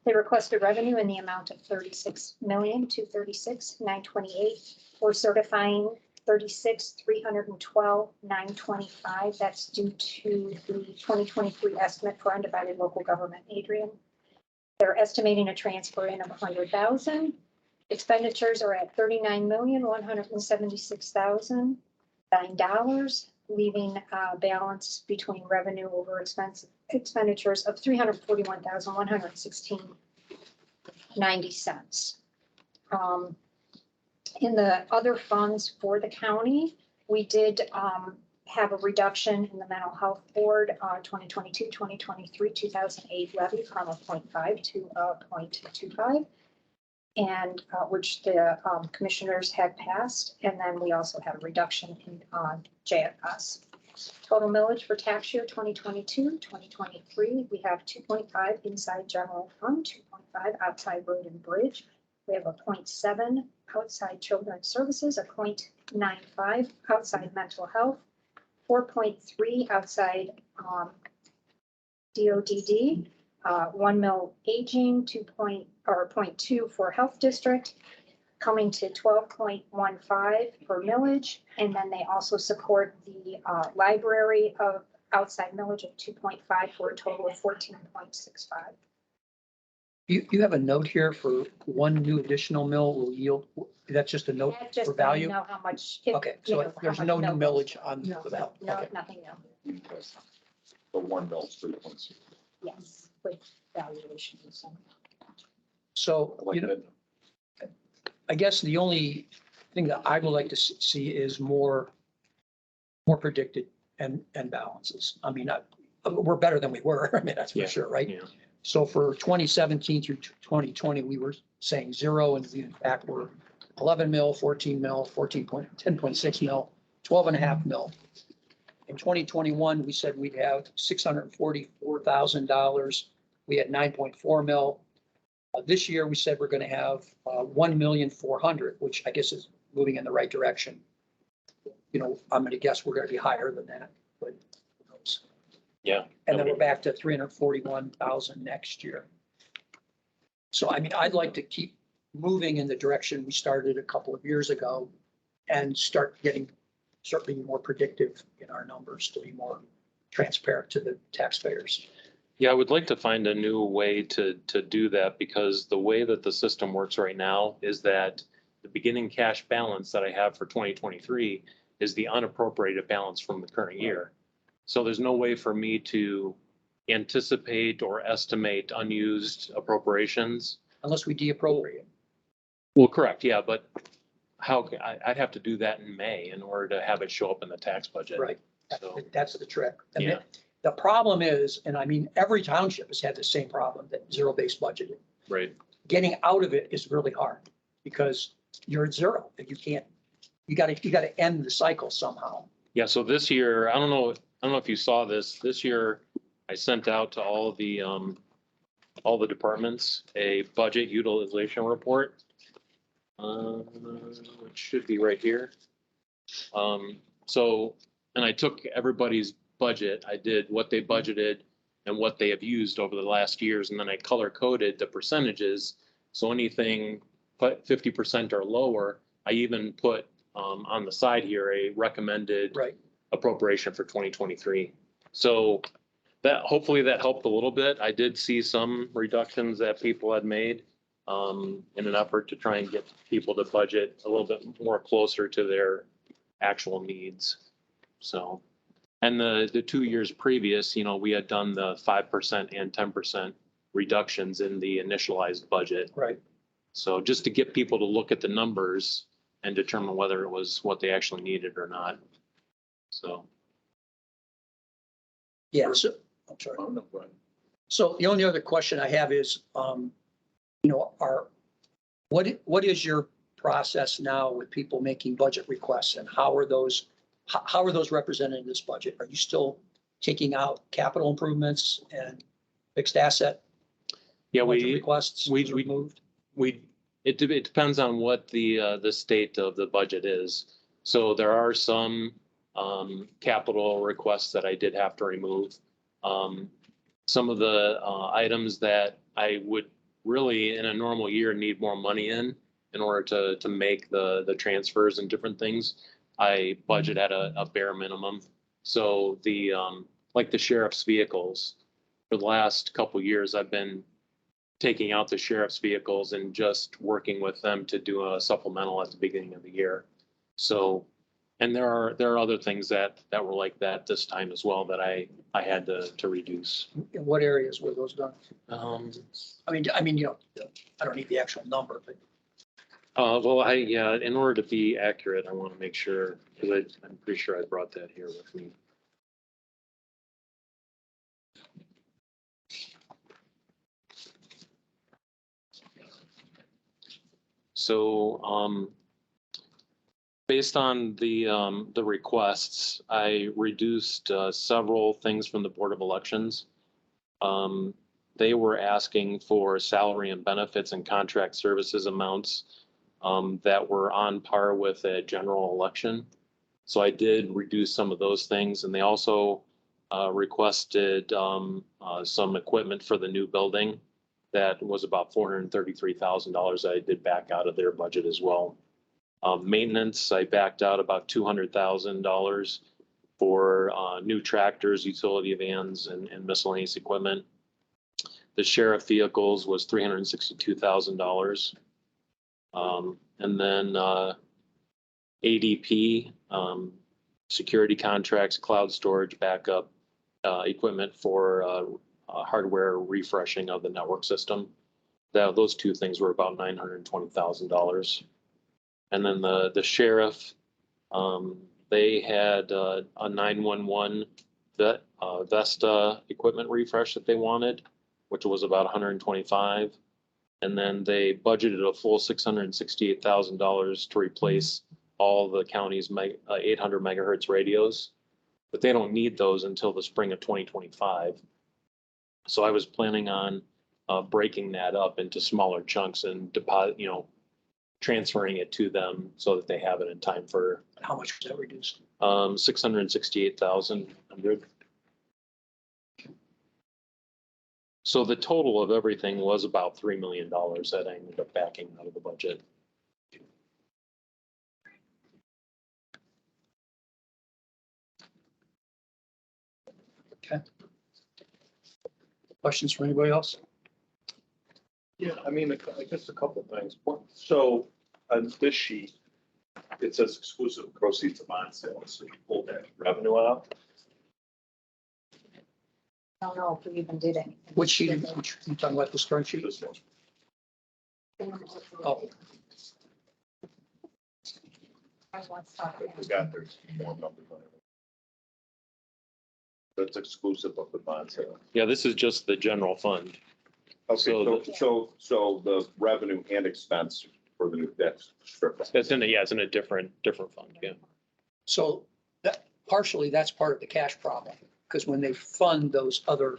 They requested revenue in the amount of $36,236,928. We're certifying $36,312,925. That's due to the 2023 estimate for undivided local government, Adrian. They're estimating a transfer in of $100,000. Expenditures are at $39,176,009, leaving a balance between revenue over expenditures of $341,116.90. In the other funds for the county, we did have a reduction in the mental health board 2022, 2023, 2008 levy from a 0.5 to a 0.25. And which the commissioners had passed. And then we also have a reduction in JFS. Total millage for tax year 2022, 2023, we have 2.5 inside general fund, 2.5 outside road and bridge. We have a 0.7 outside children's services, a 0.95 outside mental health, 4.3 outside DODD, 1 mil aging, 0.2 for health district, coming to 12.15 for millage. And then they also support the library of outside millage of 2.5 for a total of 14.65. You have a note here for one new additional mill will yield, that's just a note That just for value? know how much. Okay, so there's no new millage on No, the value. no, Okay. nothing new. The 1 mil, 3.6. Yes, with valuations. So, I like you know, that. I guess the only thing that I would like to see is more predicted and balances. I mean, we're better than we were. I mean, that's for Yeah, sure, right? yeah. So for 2017 through 2020, we were saying 0, and we in fact were 11 mil, 14 mil, 10.6 mil, 12.5 mil. In 2021, we said we'd have $644,000. We had 9.4 mil. This year, we said we're going to have 1,400,000, which I guess is moving in the right direction. You know, I'm going to guess we're going to be higher than that, but who knows? Yeah. And then we're back to 341,000 next year. So, I mean, I'd like to keep moving in the direction we started a couple of years ago and start being more predictive in our numbers to be more transparent to the taxpayers. Yeah, I would like to find a new way to do that, because the way that the system works right now is that the beginning cash balance that I have for 2023 is the unappropriated balance from the current year. So there's no way for me to anticipate or estimate unused appropriations. Unless we deappropriate. Well, correct, yeah, but I'd have to do that in May in order to have it show up in the tax budget. Right. So, That's the trick. And yeah. the problem is, and I mean, every township has had the same problem, that zero-based budgeting. Right. Getting out of it is really hard because you're at zero and you gotta end the cycle somehow. Yeah, so this year, I don't know if you saw this. This year, I sent out to all the departments a budget utilization report. It should be right here. So, and I took everybody's budget. I did what they budgeted and what they have used over the last years, and then I color coded the percentages. So anything 50% or lower, I even put on the side here a recommended Right. appropriation for 2023. So that hopefully that helped a little bit. I did see some reductions that people had made in an effort to try and get people to budget a little bit more closer to their actual needs. So, and the 2 years previous, you know, we had done the 5% and 10% reductions in the initialized budget. Right. So just to get people to look at the numbers and determine whether it was what they actually needed or not. So. Yeah, so, I'm sorry. Oh, no, go ahead. So the only other question I have is, you know, what is your process now with people making budget requests, and how are those represented in this budget? Are you still taking out capital improvements and fixed asset Yeah, budget we, requests we- was we- removed? it depends on what the state of the budget is. So there are some, capital requests that I did have to remove. Some of the, items that I would really in a normal year need more money in order to make the transfers and different things. I budget at a bare minimum. So the, like the sheriff's vehicles, for the last couple of years, I've been taking out the sheriff's vehicles and just working with them to do a supplemental at the beginning of the year. So, and there are other things that were like that this time as well that I had to reduce. In what areas were those done? Um, I mean, you know, I don't need the actual number, but well, yeah, in order to be accurate, I want to make sure, because I'm pretty sure I brought that here with me. So, based on the requests, I reduced, several things from the Board of Elections. They were asking for salary and benefits and contract services amounts, that were on par with a general election. So I did reduce some of those things, and they also, requested, some equipment for the new building. That was about $433,000 I did back out of their budget as well. Maintenance, I backed out about $200,000 for new tractors, utility vans, and miscellaneous equipment. The sheriff vehicles was $362,000. And then ADP, security contracts, cloud storage, backup equipment for hardware refreshing of the network system. Those two things were about $920,000. And then the sheriff, they had a 911 Vesta equipment refresh that they wanted, which was about 125. And then they budgeted a full $668,000 to replace all the county's 800 megahertz radios, but they don't need those until the spring of 2025. So I was planning on breaking that up into smaller chunks and transferring it to them so that they have it in time for how much was that reduced? 668,100. So the total of everything was about $3 million that I ended up backing out of the budget. Okay. Questions from anybody else? Yeah, I mean, I guess a couple of things. So on this sheet, it says exclusive proceeds of bond sales. So you pulled that revenue out. I don't know if we even did anything. Which sheet, which, you talking about the spreadsheet? This one. Oh, I forgot there's more numbers on it. That's exclusive of the bond sale. Yeah, this is just the general fund. Okay, so the revenue and expense for the new debt strip. It's in a different fund, yeah. so that partially, that's part of the cash problem, because when they fund those other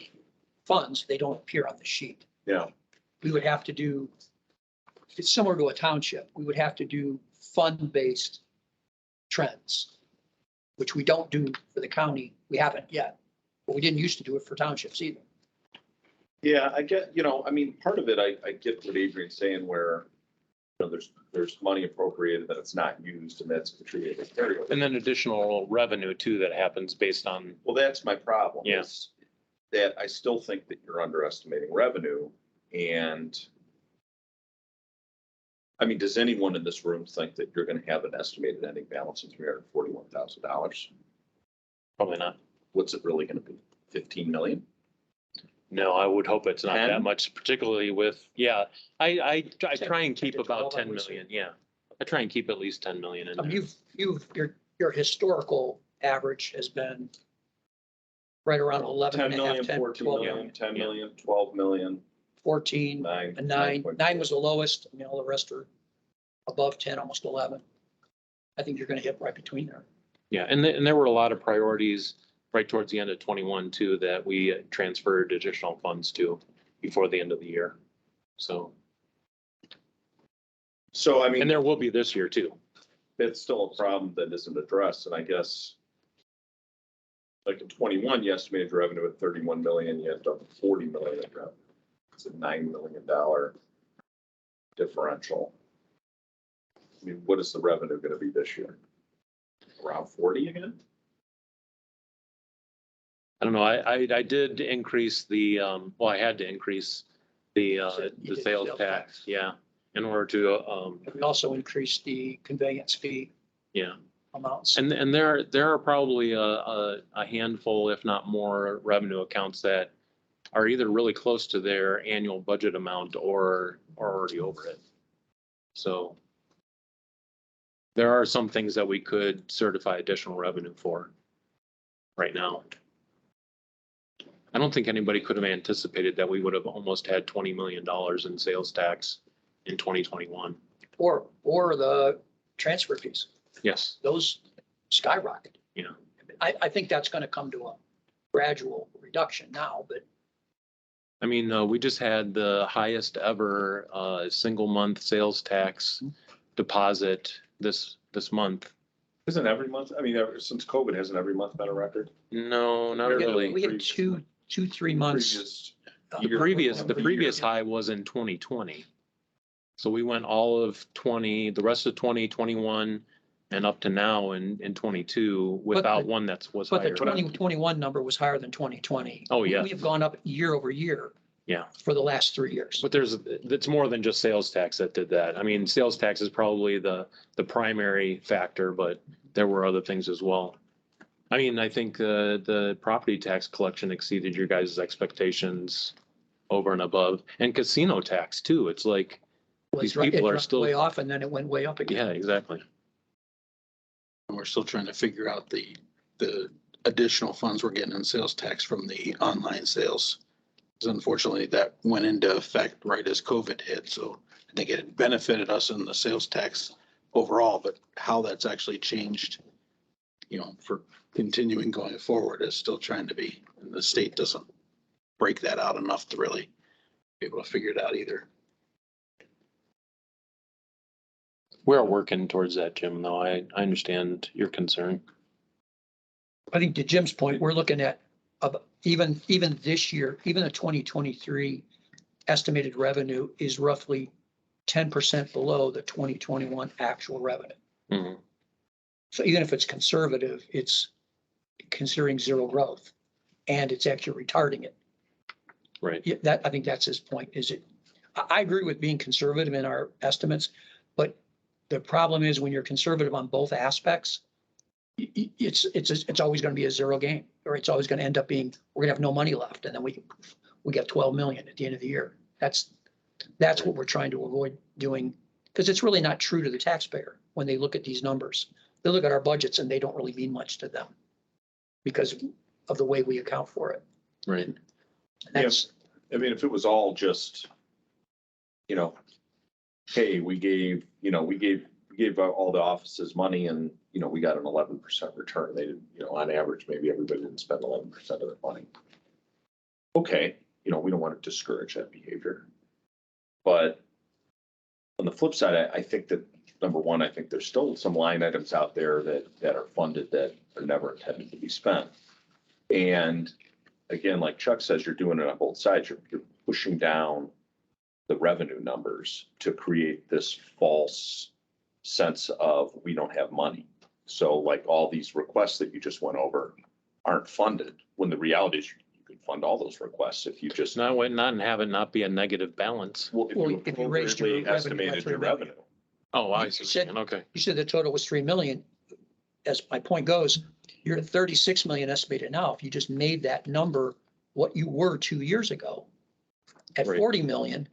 funds, they don't appear on the sheet. Yeah. We would have to do, it's similar to a township, we would have to do fund-based trends, which we don't do for the county. We haven't yet, but we didn't used to do it for townships either. Yeah, I get, I mean, part of it, I get what Adrian's saying where, there's money appropriated that it's not used and that's contributed to carryover. And then additional revenue too that happens based on, Well, that's my problem. Yeah. Is that I still think that you're underestimating revenue. And I mean, does anyone in this room think that you're going to have an estimated ending balance of $341,000? probably not. What's it really going to be? 15 million? No, I would hope it's not 10? that much, particularly with, I try and 10 keep to about 12, I 10 would say. million, yeah. I try and keep at least 10 million in I mean, there. your historical average has been right around 11 10 and a half, million, 10, 14 12, million, 10 million, 12 million, 14, 9. and 9. 9.4. 9 was the lowest, and all the rest are above 10, almost 11. I think you're gonna hit right between there. Yeah, and there were a lot of priorities right towards the end of 21 too, that we transferred additional funds to before the end of the year. So, So I and mean, there will be this year too. it's still a problem that isn't addressed, and I guess like in 21, you estimated revenue at 31 million, you end up with 40 million in revenue. It's a $9 million differential. I mean, what is the revenue gonna be this year? Around 40 again? I don't know, I did increase the, well, I had to increase the You did sales tax, yeah, in order to, We also increased the conveyance fee yeah. amounts. And there are probably a handful, if not more, revenue accounts that are either really close to their annual budget amount or already over it. So there are some things that we could certify additional revenue for right now. I don't think anybody could have anticipated that we would have almost had $20 million in sales tax in 2021. Or the transfer fees, Yes, those skyrocketed. yeah. I think that's gonna come to a gradual reduction now, but I mean, we just had the highest ever single month sales tax deposit this month. Isn't every month, I mean, ever since COVID, hasn't every month been a record? No, not we had- really. we had two, 3 months. Previous The year. previous high was in 2020. So we went all of 20, the rest of 2021 and up to now in 22 without one that was But the higher. 2021 number was higher than 2020. Oh, yeah. We have gone up year over year. Yeah. For the last 3 years. But it's more than just sales tax that did that. I mean, sales tax is probably the primary factor, but there were other things as well. I mean, I think the property tax collection exceeded your guys' expectations over and above, and casino tax too. It's like, these It people are dropped still, way off and then it went way up again. yeah, exactly. And we're still trying to figure out the additional funds we're getting in sales tax from the online sales. Because unfortunately, that went into effect right as COVID hit. So I think it benefited us in the sales tax overall, but how that's actually changed, for continuing going forward is still trying to be, and the state doesn't break that out enough to really be able to figure it out either. We're working towards that, Jim, though. I understand your concern. I think to Jim's point, we're looking at even this year, even the 2023 estimated revenue is roughly 10% below the 2021 actual revenue. Mhm. So even if it's conservative, it's considering zero growth and it's actually retarding it. Right. Yeah, I think that's his point, I agree with being conservative in our estimates, but the problem is when you're conservative on both aspects, it's always going to be a zero game, or it's always going to end up being, we're gonna have no money left, and then we get 12 million at the end of the year. That's what we're trying to avoid doing, because it's really not true to the taxpayer when they look at these numbers. They look at our budgets and they don't really mean much to them because of the way we account for it. Right. And that's, I mean, if it was all just, hey, we gave all the offices money and, we got an 11% return. They didn't, on average, maybe everybody didn't spend 11% of their money. Okay, we don't want to discourage that behavior. But on the flip side, I think that, number one, I think there's still some line items out there that are funded that are never intended to be spent. And again, like Chuck says, you're doing it on both sides. You're pushing down the revenue numbers to create this false sense of we don't have money. So like all these requests that you just went over aren't funded, when the reality is you could fund all those requests if you just. Not and have it not be a negative balance. Well, if you raised your appropriately revenue by estimated 3 your million. revenue. Oh, I You see. said- Okay. You said the total was 3 million. As my point goes, you're at 36 million estimated now. If you just made that number what you were 2 years ago, at Right. 40 million,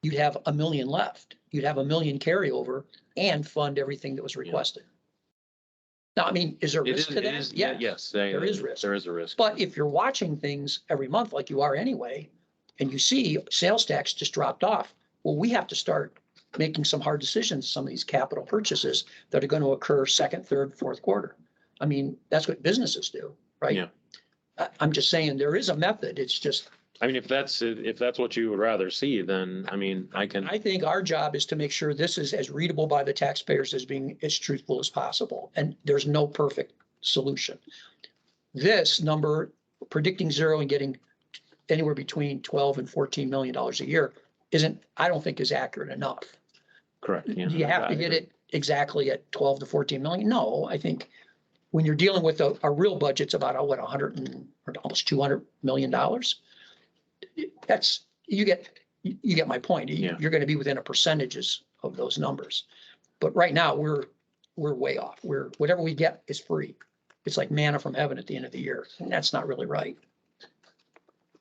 you'd have $1 million left. You'd have $1 million carryover and fund everything that was requested. Now, I mean, is there It risk is, to it that? is, Yeah, yes. there is risk. There is a risk. But if you're watching things every month like you are anyway, and you see sales tax just dropped off, well, we have to start making some hard decisions, some of these capital purchases that are going to occur second, third, fourth quarter. I mean, that's what businesses do. right? Yeah. I'm just saying, there is a method. It's just, I mean, if that's what you would rather see, then, I mean, I can, I think our job is to make sure this is as readable by the taxpayers as being as truthful as possible. And there's no perfect solution. This number, predicting zero and getting anywhere between 12 and $14 million a year I don't think is accurate enough. correct. Yeah. Do you have to get it exactly at 12 to 14 million? No, I think when you're dealing with a real budget's about, what, 100 or almost $200 million. That's, you get my point. Yeah. You're going to be within a percentages of those numbers. But right now, we're way off. Whatever we get is free. It's like manna from heaven at the end of the year. And that's not really right.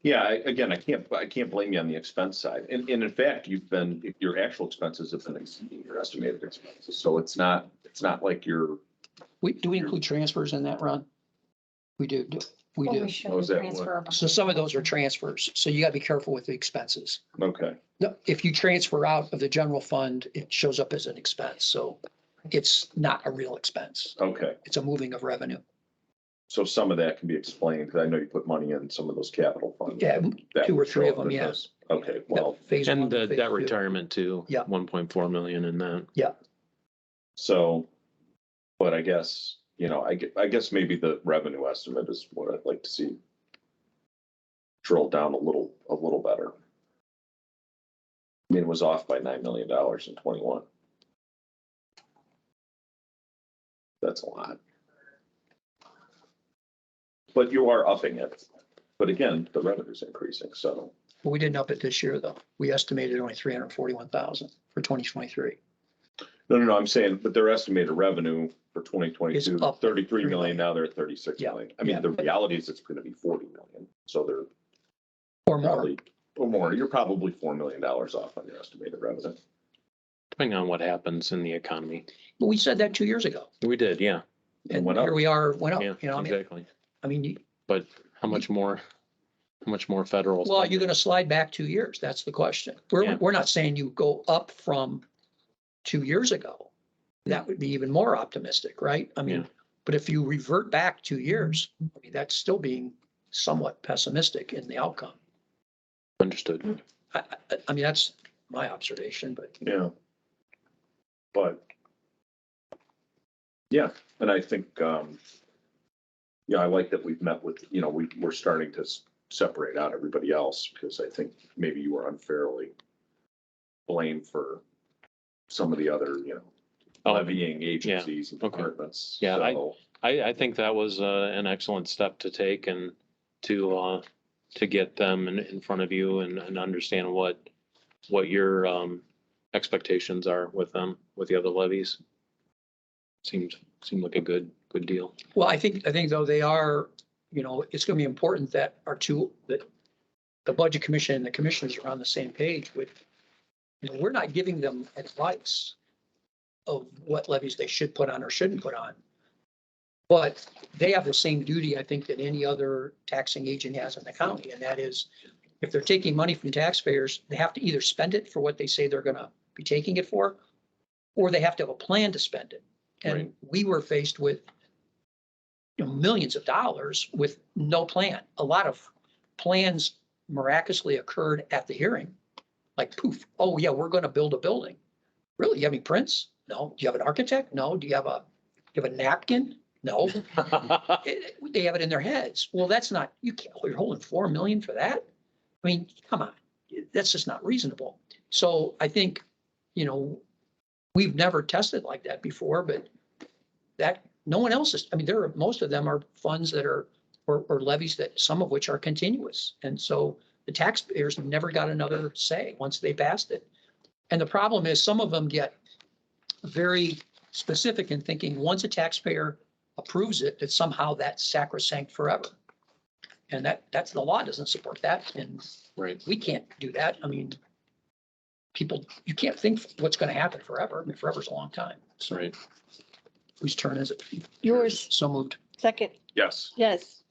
Yeah, again, I can't blame you on the expense side. And in fact, your actual expenses have been exceeding your estimated expenses. So it's not like you're. Do we include transfers in that, Ron? We do. We Well, do. we should Oh, is that transfer. So some of those are transfers. So you gotta be careful with the expenses. Okay, No, if you transfer out of the general fund, it shows up as an expense. So it's not a real expense. okay. It's a moving of revenue. So some of that can be explained, because I know you put money in some of those capital funds. Yeah, That 2 or would 3 show of up them, as yeah. this. Okay, well, Phase one, And the phase debt two. retirement too. Yeah. 1.4 million in that. so, but I guess, I guess maybe the revenue estimate is what I'd like to see drill down a little better. I mean, it was off by $9 million in 21. That's a lot. But you are upping it. But again, the revenue's increasing, so. But we didn't up it this year, though. We estimated only 341,000 for 2023. No, I'm saying, but their estimated revenue for It's 2022, up 33 3 million, now they're at 36 Yeah, million. I mean, yeah. the reality is it's gonna be 40 million, so they're Or more. probably, or more, you're probably $4 million off on your estimated revenue. Depending on what happens in the economy. But we said that 2 years ago. We did, yeah. And went up. here we are, went up, Yeah, you know, exactly. I mean, But how much more federal? well, you're spending? gonna slide back 2 years. That's the question. Yeah. We're not saying you go up from 2 years ago. That would be even more optimistic, right? I mean, Yeah. but if you revert back 2 years, I mean, that's still being somewhat pessimistic in the outcome. Understood. I mean, that's my observation, but Yeah. But. Yeah, and I think, yeah, I like that we've met with, we're starting to separate out everybody else, because I think maybe you were unfairly blamed for some of the other, levying agencies and okay. departments. Yeah, So, I think that was an excellent step to take and to get them in front of you and understand what your expectations are with them, with the other levies. Seemed like a good deal. well, I think though they are, it's gonna be important that that the budget commission and the commissioners are on the same page with, we're not giving them advice of what levies they should put on or shouldn't put on. But they have the same duty, I think, that any other taxing agent has in the county, and that is, if they're taking money from taxpayers, they have to either spend it for what they say they're gonna be taking it for, or they have to have a plan to spend it. And Right. we were faced with millions of dollars with no plan. A lot of plans miraculously occurred at the hearing. Like poof, oh yeah, we're gonna build a building. Really? You have any prints? No. Do you have an architect? No. Do you have a napkin? No. They have it in their heads. Well, that's not, you're holding 4 million for that? I mean, come on, that's just not reasonable. So I think, we've never tested like that before, but no one else is, I mean, most of them are funds that are, or levies that, some of which are continuous. And so the taxpayers never got another say once they passed it. And the problem is some of them get very specific in thinking once a taxpayer approves it, that somehow that's sacrosanct forever. And that's the law doesn't support that. And Right. we can't do that. I mean, you can't think what's going to happen forever. I mean, forever's a long time. So Right. whose turn is it? Yours, So moved. second, yes, yes.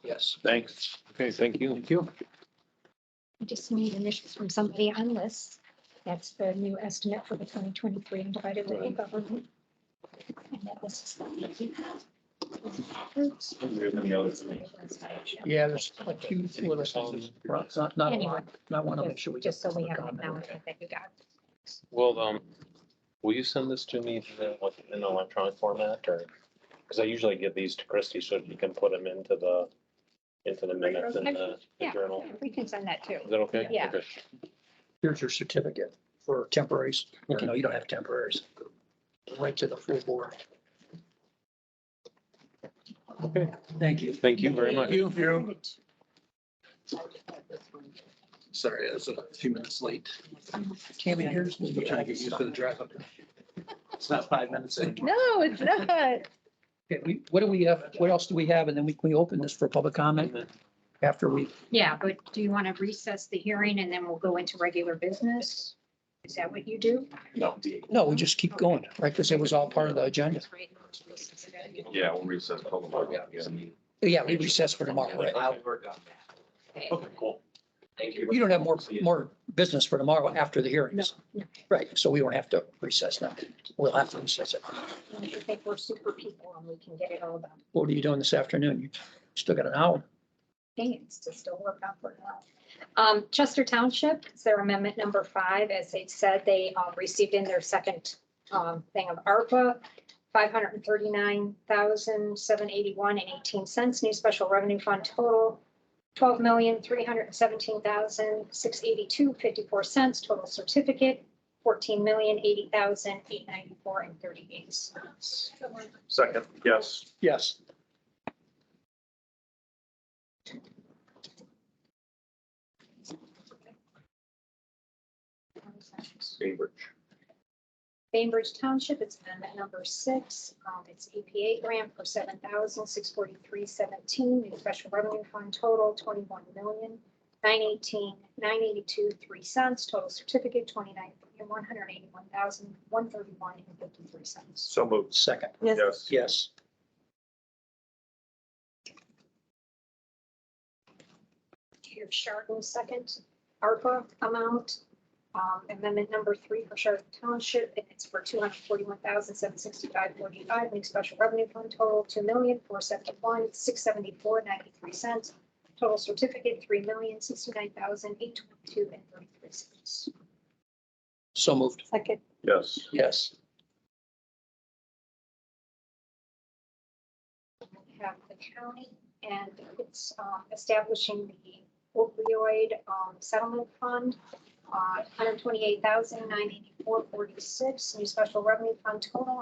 Yes. thanks. Okay, thank you. Thank you. I just need initials from somebody on this. That's the new estimate for the 2023 undivided local government. And that was Yeah, there's like two little things, not a lot, not one of them, make sure we. Just so we have an acknowledgement that you got. Well, will you send this to me in electronic format or? Because I usually give these to Christie so you can put them into the minutes in the Yeah. journal. We can send that too. Is that okay? Yeah. Okay. Here's your certificate for temporaries. No, you don't have temporaries. Right to the full board. Okay. Thank you. Thank you very much. Sorry, I was a few minutes late. Tammy, here's. I'm trying to get used to the drive up. It's not 5 minutes anymore. No, it's not. Okay, what do we have? What else do we have? And then we open this for public comment after we. Yeah, but do you want to recess the hearing and then we'll go into regular business? Is that what you do? No, we just keep going, right? Because it was all part of the agenda. Yeah, we'll recess public. Yeah, we recess for tomorrow, right? I'll work on that. Okay, cool. Thank you. You don't have more business for tomorrow after the hearings. Right, so we won't have to recess now. We'll have to recess it. I think we're super people and we can get it all done. What are you doing this afternoon? You still got an hour. Things to still work on for now. Chester Township, it's their amendment number 5. As they said, they received in their second thing of ARPA, $539,781.18. New special revenue fund total, $12,317,682.54. Total certificate, $14,080,894.38. Second, yes. Yes. Cambridge. Bainbridge Township, it's amendment number 6. It's EPA grant for $7,643.17. New special revenue fund total, $21,918,982.03. Total certificate, $29,181,131.53. So moved. Second. Yes. Yes. Here's Chardon second, ARPA amount. Amendment number 3 for Chardon Township, and it's for $241,765.45. New special revenue fund total, $2,471,674.93. Total certificate, $3,069,822.33. So moved. Second. Yes. Yes. We have the county, and it's establishing the opioid settlement fund. $128,984.46. New special revenue fund total,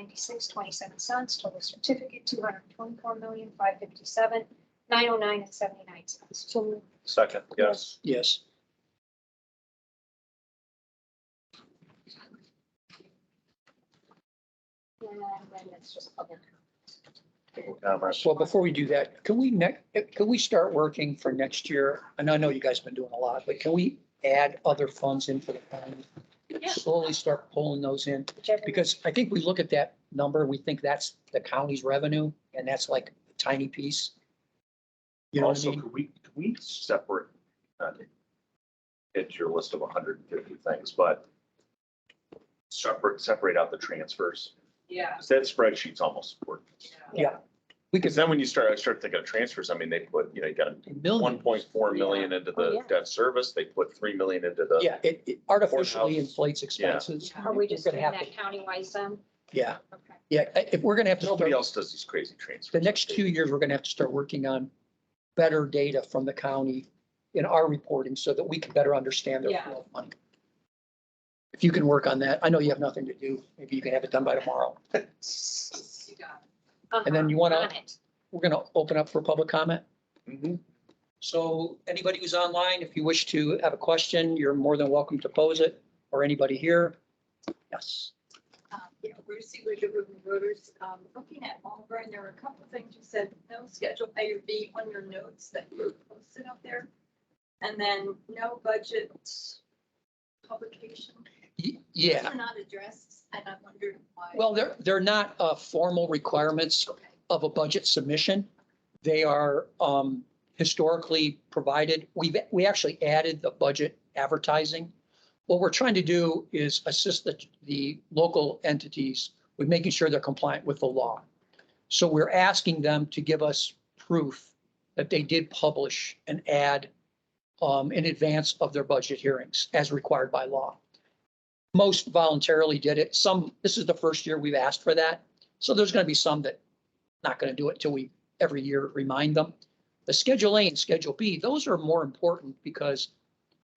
$124,929,396.27. Total certificate, $224,557,909.79. So Second, yes. Yes. And then it's just public. Comments. Well, before we do that, can we start working for next year? And I know you guys have been doing a lot, but can we add other funds into the fund? Slowly start pulling those in, because I think we look at that number, we think that's the county's revenue, and that's like a tiny piece. You know what I Also, mean? could we separate, it's your list of 150 things, but separate out the transfers. Yeah. Because that spreadsheet's almost worthless. Yeah. Because then when I start thinking of transfers, I mean, they put, you got Million. 1.4 million into Oh, the yeah. debt service, they put 3 million into the. Yeah, it artificially Courthouse. inflates expenses. Are we just We're doing gonna that have to- county-wise then? Yeah, Okay. yeah, if we're gonna have to Nobody start, else does these crazy transfers. the next 2 years, we're gonna have to start working on better data from the county in our reporting so that we can better understand their Yeah. flow of money. If you can work on that, I know you have nothing to do, maybe you can have it done by tomorrow. You got it. And then you wanna- On it. We're gonna open up for public comment. Mhm. So anybody who's online, if you wish to have a question, you're more than welcome to pose it, or anybody here. Yes. Yeah, Bruce Seawood, Riverview Voters, looking at Auburn, there were a couple of things you said, no scheduled A or B on your notes that were posted up there. And then no budget publication. Yeah, Those are not addressed, and I wondered why. well, they're not formal requirements of a budget submission. They are historically provided. We actually added the budget advertising. What we're trying to do is assist the local entities with making sure they're compliant with the law. So we're asking them to give us proof that they did publish an ad in advance of their budget hearings as required by law. Most voluntarily did it. Some, this is the first year we've asked for that. So there's going to be some that not going to do it till we every year remind them. The Schedule A and Schedule B, those are more important because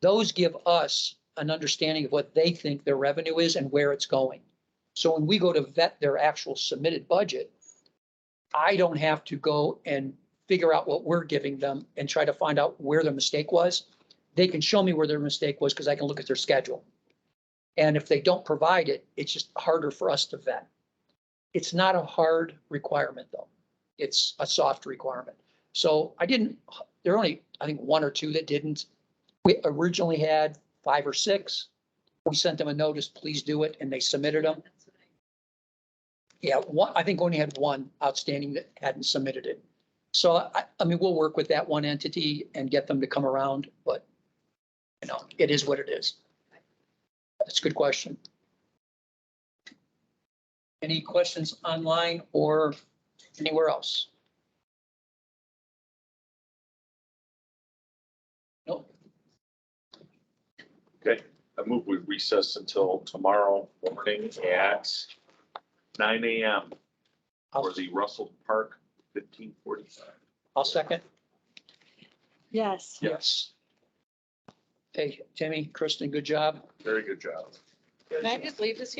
those give us an understanding of what they think their revenue is and where it's going. So when we go to vet their actual submitted budget, I don't have to go and figure out what we're giving them and try to find out where their mistake was. They can show me where their mistake was because I can look at their schedule. And if they don't provide it, it's just harder for us to vet. It's not a hard requirement though. It's a soft requirement. So there are only, I think, 1 or 2 that didn't. We originally had 5 or 6. We sent them a notice, please do it, and they submitted them. Yeah, I think only had 1 outstanding that hadn't submitted it. So I mean, we'll work with that one entity and get them to come around, but it is what it is. That's a good question. Any questions online or anywhere else? No. Okay, I move we recess until tomorrow morning at 9 a.m. for the Russell Park 1545. I'll second. Yes. Yes. Hey, Timmy, Kristen, good job. Very good job. Can I just leave this here?